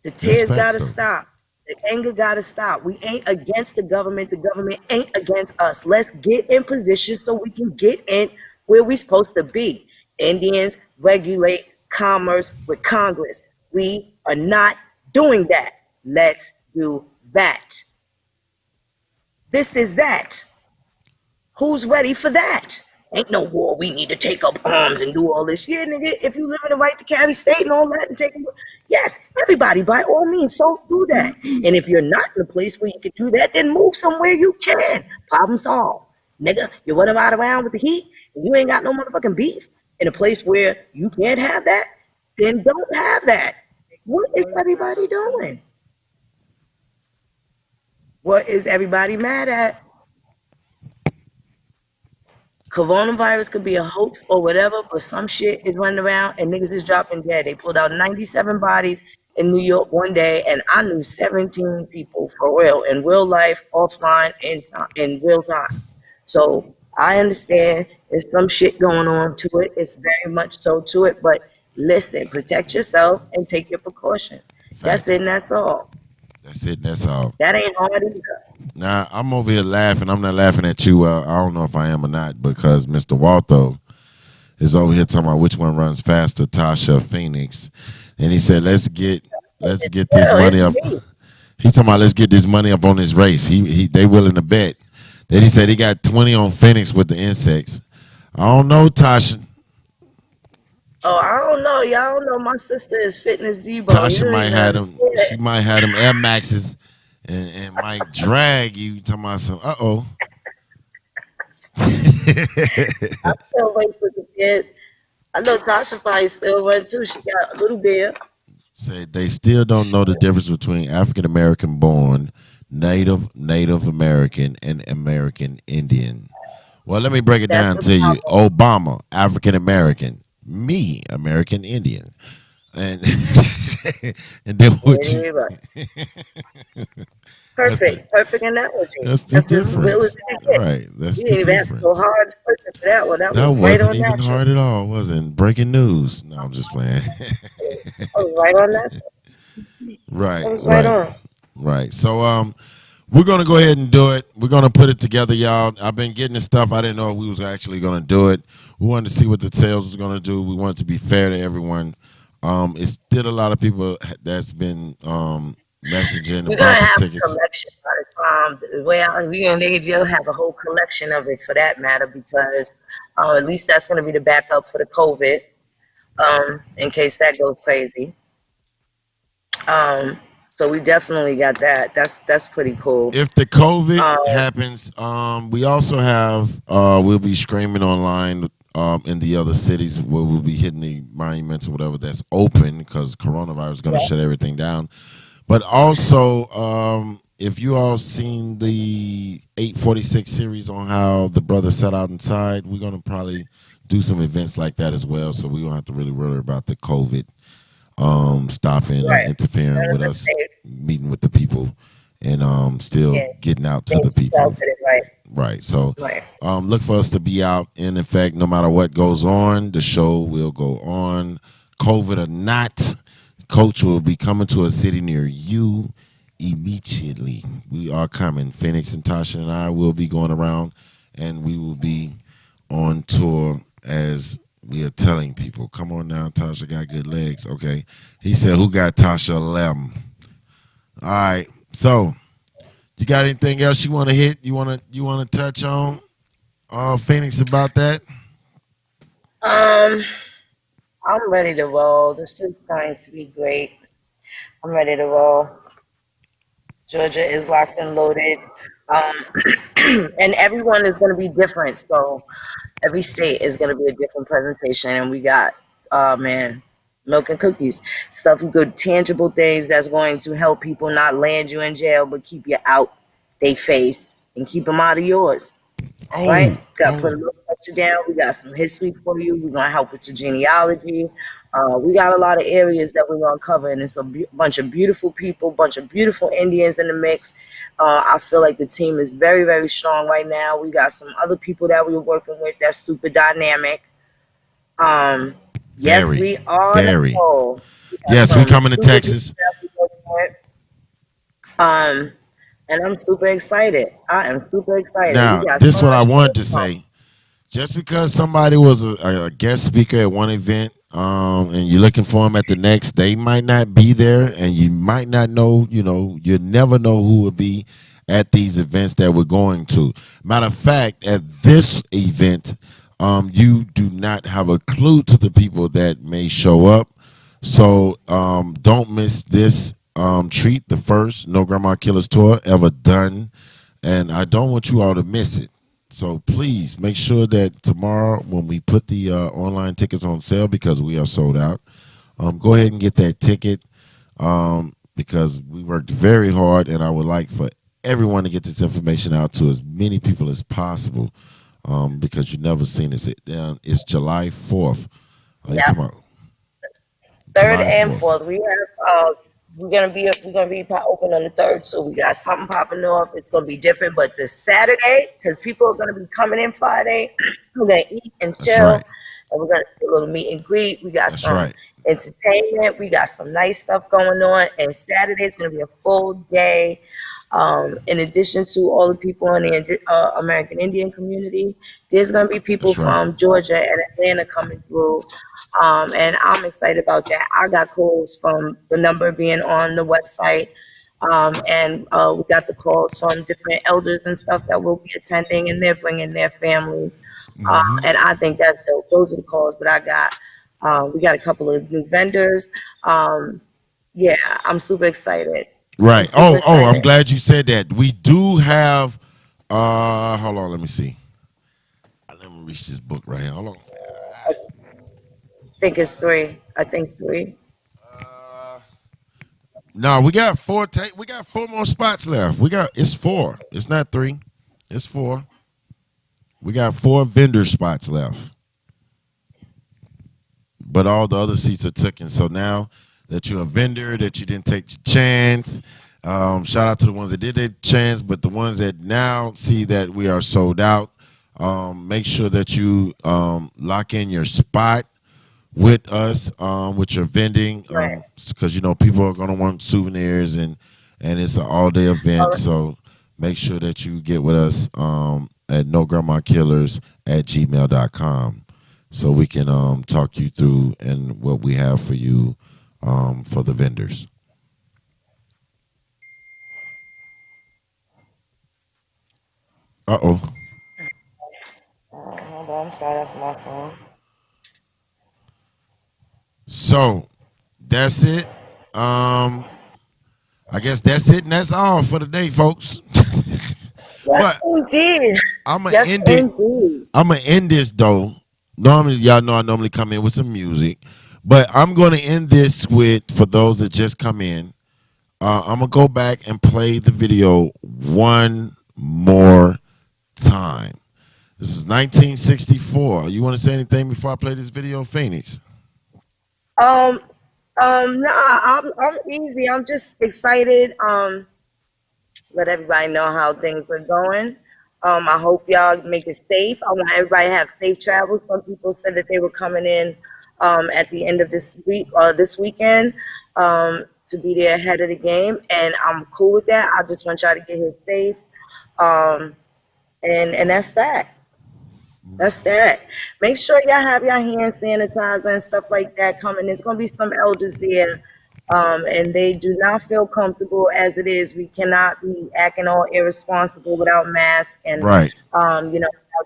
The That's tears facts gotta though. stop. The anger gotta stop. We ain't against the government. The government ain't against us. Let's get in position so we can get in where we supposed to be. Indians regulate commerce with Congress. We are not doing that. Let's do that. This is that. Who's ready for that? Ain't no war. We need to take up arms and do all this. Yeah, nigga, if you live in the right to carry state and all that and take yes, everybody by all means, so do that. And if you're not in a place where you can do that, then move somewhere you can. Problem solved. Nigga, you running right around with the heat and you ain't got no motherfucking beef in a place where you can't have that. then don't have that. What is everybody doing? What is everybody mad at? Coronavirus could be a hoax or whatever, but some shit is running around and niggas is dropping dead. They pulled out 97 bodies in New York one day, and I knew 17 people for real, in real life, offline, in real time. So I understand there's some shit going on to it. It's very much so to it, but listen, protect yourself and take your precautions. That's Facts. it, and that's all. That's it. That's all. That ain't hard either. Now I'm over here laughing. I'm not laughing at you. I don't know if I am or not because Mr. Waltho is over here talking about which one runs faster, Tasha or Phoenix, and he said let's get this Hell, money it's up. me. He talking about let's get this money up on this race. They willing to bet. Then he said he got 20 on Phoenix with the insects. I don't know, Tasha. Oh, I don't know. Y'all don't know. My sister is Fitness Debo. Tasha You might ain't have them. understand. She might have them Air Maxes, and might drag you. Talking about some. I still wait for the kids. I know Tasha probably still run too. She got a little bit. Say they still don't know the difference between African American born, Native American, and American Indian. Well, let me break it That's down the to you. problem. Obama, African American. Me, American Indian. And and then what you? Yeah, right. That's the Perfect analogy. that's the That's as real as difference, it can get. right? That's You the didn't even have to go difference. hard searching for that one. That That was right wasn't on even natural. hard at all. Wasn't breaking news. No, I'm just playing. That was right on natural. Right, That was right right, on. right. So we're gonna go ahead and do it. We're gonna put it together, y'all. I've been getting the stuff. I didn't know if we was actually gonna do it. We wanted to see what the sales was gonna do. We wanted to be fair to everyone. It's still a lot of people that's been messaging We're gonna about the have a tickets. collection by the time. Well, we're gonna need you have a whole collection of it for that matter because at least that's gonna be the backup for the COVID. In case that goes crazy. So we definitely got that. That's pretty cool. If the COVID Um, happens, we also have we'll be streaming online in the other cities where we'll be hitting the monuments or whatever that's open because coronavirus is going to yeah, shut everything down. But also, if you all seen the 846 series on how the brother sat out inside, we're going to probably do some events like that as well. So we don't have to really worry about the COVID stopping or right. interfering with us They, meeting with the people and still yeah, getting out to they the people. felt it right. Right. So Right. look for us to be out in effect no matter what goes on. The show will go on. COVID or not, Coach will be coming to a city near you immediately. We are coming. Phoenix and Tasha and I will be going around and we will be on tour as we are telling people. Come on now, Tasha got good legs. Okay. He said, who got Tasha Lem? All right. So you got anything else you want to hit? You want to touch on Phoenix about that? Um, I'm ready to roll. This is going to be great. I'm ready to roll. Georgia is locked and loaded. Um, and everyone is going to be different. So every state is going to be a different presentation. And we got, man, milk and cookies, stuff, good, tangible things that's going to help people not land you in jail, but keep you out they face and keep them out of yours. Right? Got to put a little pressure down. We got some history for you. We're going to help with your genealogy. We got a lot of areas that we're going to cover, and it's a bunch of beautiful people, bunch of beautiful Indians in the mix. I feel like the team is very, very strong right now. We got some other people that we're working with that's super dynamic. Yes, Very, we are very. Nicole. We got Yes, we some coming to super Texas. people that we're working with. And I'm super excited. I am super excited. We Now, got this so is what I much wanted to going on. say. Just because somebody was a guest speaker at one event, and you're looking for them at the next, they might not be there, and you might not know. You never know who will be at these events that we're going to. Matter of fact, at this event, you do not have a clue to the people that may show up. So don't miss this treat, the first No Grandma Killers tour ever done, and I don't want you all to miss it. So please make sure that tomorrow when we put the online tickets on sale because we are sold out, go ahead and get that ticket because we worked very hard, and I would like for everyone to get this information out to as many people as possible because you've never seen this. It's July 4th. Yeah. July 3rd and 4th. 4th. We have we're gonna be open on the 3rd, so we got something popping off. It's gonna be different, but the Saturday, because people are gonna be coming in Friday, we're gonna eat and chill, right. and we're gonna do a little meet and greet. We got That's some right. entertainment. We got some nice stuff going on, and Saturday's gonna be a full day. In addition to all the people in the American Indian community, there's gonna be people That's right. from Georgia and Atlanta coming through. And I'm excited about that. I got calls from the number being on the website. And we got the calls from different elders and stuff that will be attending, and they're bringing their family. And I think that's dope. Those are the calls that I got. We got a couple of new vendors. Yeah, I'm super excited. Right. I'm super I'm excited. glad you said that. We do have hold on, let me see. Let me reach this book right here. Hold on. I think it's 3. I think 3. No, we got 4 we got 4 more spots left. It's 4. It's not 3. It's 4. We got 4 vendor spots left. But all the other seats are taken. So now that you're a vendor, that you didn't take your chance, shout out to the ones that did their chance, but the ones that now see that we are sold out, make sure that you lock in your spot with us, with your vending, because people are going to want souvenirs, and it's an all-day event. So make sure that you get with us at nograndmakillers@gmail.com so we can talk you through and what we have for you for the vendors. Uh-oh. Hold on, I'm sorry, that's my phone. So that's it. I guess that's it, and that's all for the day, folks. Yes, indeed. I'm gonna Yes, end it. indeed. I'm gonna end this though. Normally, y'all know I normally come in with some music, but I'm gonna end this with, for those that just come in, I'm gonna go back and play the video one more time. This was 1964. You want to say anything before I play this video, Phoenix? Nah, I'm easy. I'm just excited. Let everybody know how things are going. I hope y'all make it safe. I want everybody to have safe travel. Some people said that they were coming in at the end of this week or this weekend to be there ahead of the game, and I'm cool with that. I just want y'all to get here safe, and that's that. That's that. Make sure y'all have your hand sanitizer and stuff like that coming. There's going to be some elders there, and they do not feel comfortable as it is. We cannot be acting all irresponsible without masks and, Right. without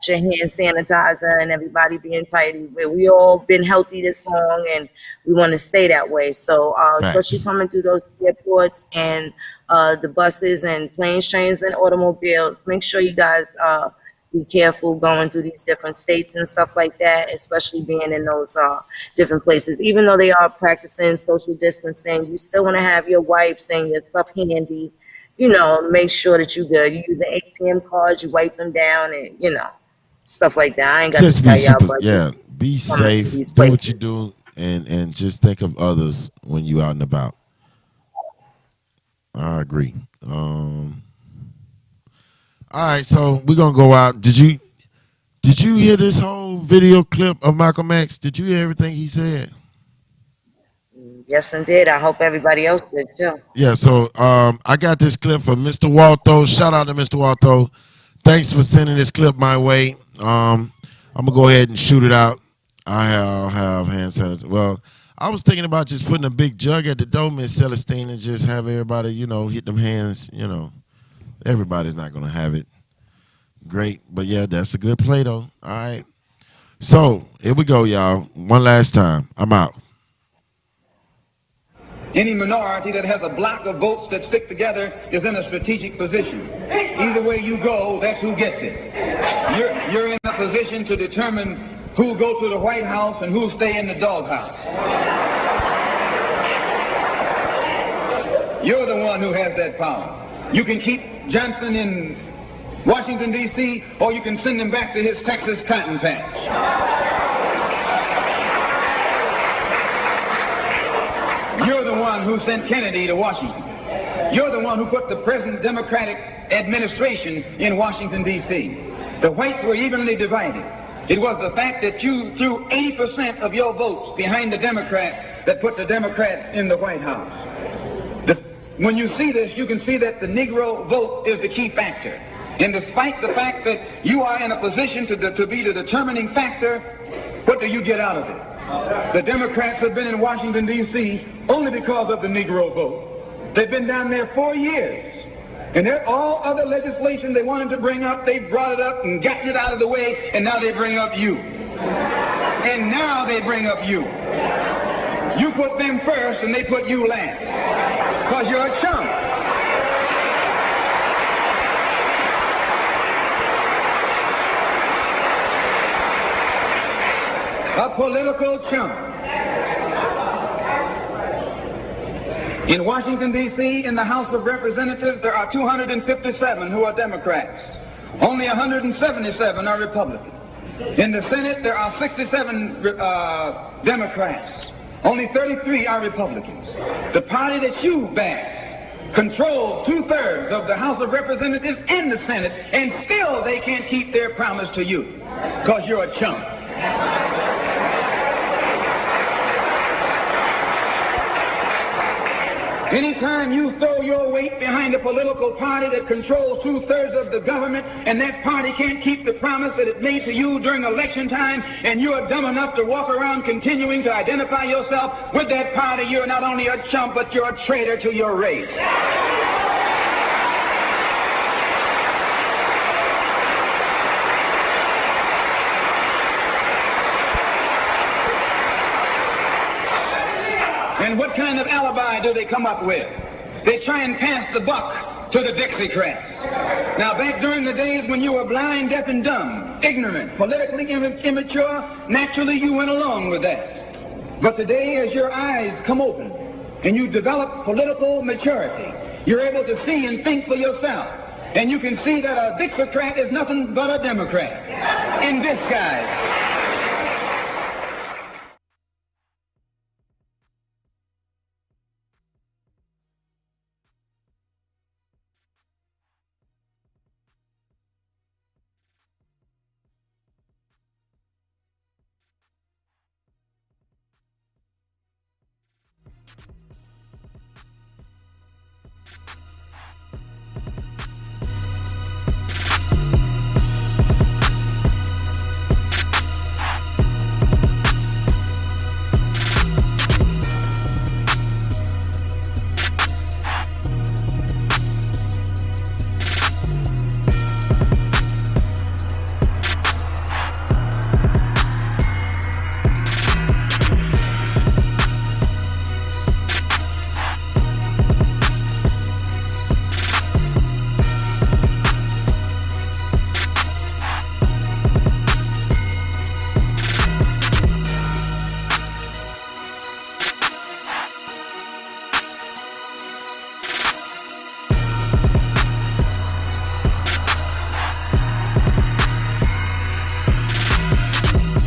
your hand sanitizer and everybody being tidy. We all been healthy this long, and we want to stay that way. So, especially coming through those airports and the buses and planes, trains, and automobiles, make sure you guys be careful going through these different states and stuff like that, especially being in those different places. Even though they are practicing social distancing, you still want to have your wipes and your stuff handy. Make sure that you good. You use an ATM cards, you wipe them down, and stuff like that. I ain't got Just to be tell y'all, super, but yeah. Be safe. these Do what places. you do, and just think of others when you out and about. I agree. All right, so we're gonna go out. Did you hear this whole video clip of Malcolm X? Did you hear everything he said? Yes, indeed. I hope everybody else did too. Yeah, so I got this clip from Mr. Waltho. Shout out to Mr. Waltho. Thanks for sending this clip my way. I'm gonna go ahead and shoot it out. I'll have hand sanitizer. Well, I was thinking about just putting a big jug at the door, Miss Celestine, and just have everybody, hit them hands. Everybody's not gonna have it. Great, but yeah, that's a good play though. All right. So here we go, y'all. One last time. I'm out. Any minority that has a block of votes that stick together is in a strategic position. Either way you go, that's who gets it. You're in a position to determine who go to the White House and who stay in the doghouse. You're the one who has that power. You can keep Johnson in Washington, D.C., or you can send him back to his Texas cotton patch. You're the one who sent Kennedy to Washington. You're the one who put the present Democratic administration in Washington, D.C. The whites were evenly divided. It was the fact that you threw 80% of your votes behind the Democrats that put the Democrats in the White House. When you see this, you can see that the Negro vote is the key factor. And despite the fact that you are in a position to be the determining factor, what do you get out of it? The Democrats have been in Washington, D.C. only because of the Negro vote. They've been down there 4 years. And all other legislation they wanted to bring up, they brought it up and gotten it out of the way, and now they bring up you. And now they bring up you. You put them first and they put you last. Because you're a chump. A political chump. In Washington, D.C., in the House of Representatives, there are 257 who are Democrats. Only 177 are Republicans. In the Senate, there are 67 Democrats. Only 33 are Republicans. The party that you bash controls 2/3 of the House of Representatives and the Senate, and still they can't keep their promise to you because you're a chump. Anytime you throw your weight behind a political party that controls 2/3 of the government, and that party can't keep the promise that it made to you during election time, and you are dumb enough to walk around continuing to identify yourself with that party, you're not only a chump, but you're a traitor to your race. And what kind of alibi do they come up with? They try and pass the buck to the Dixiecrats. Now, back during the days when you were blind, deaf, and dumb, ignorant, politically immature, naturally you went along with that. But today, as your eyes come open and you develop political maturity, you're able to see and think for yourself. And you can see that a Dixiecrat is nothing but a Democrat in disguise.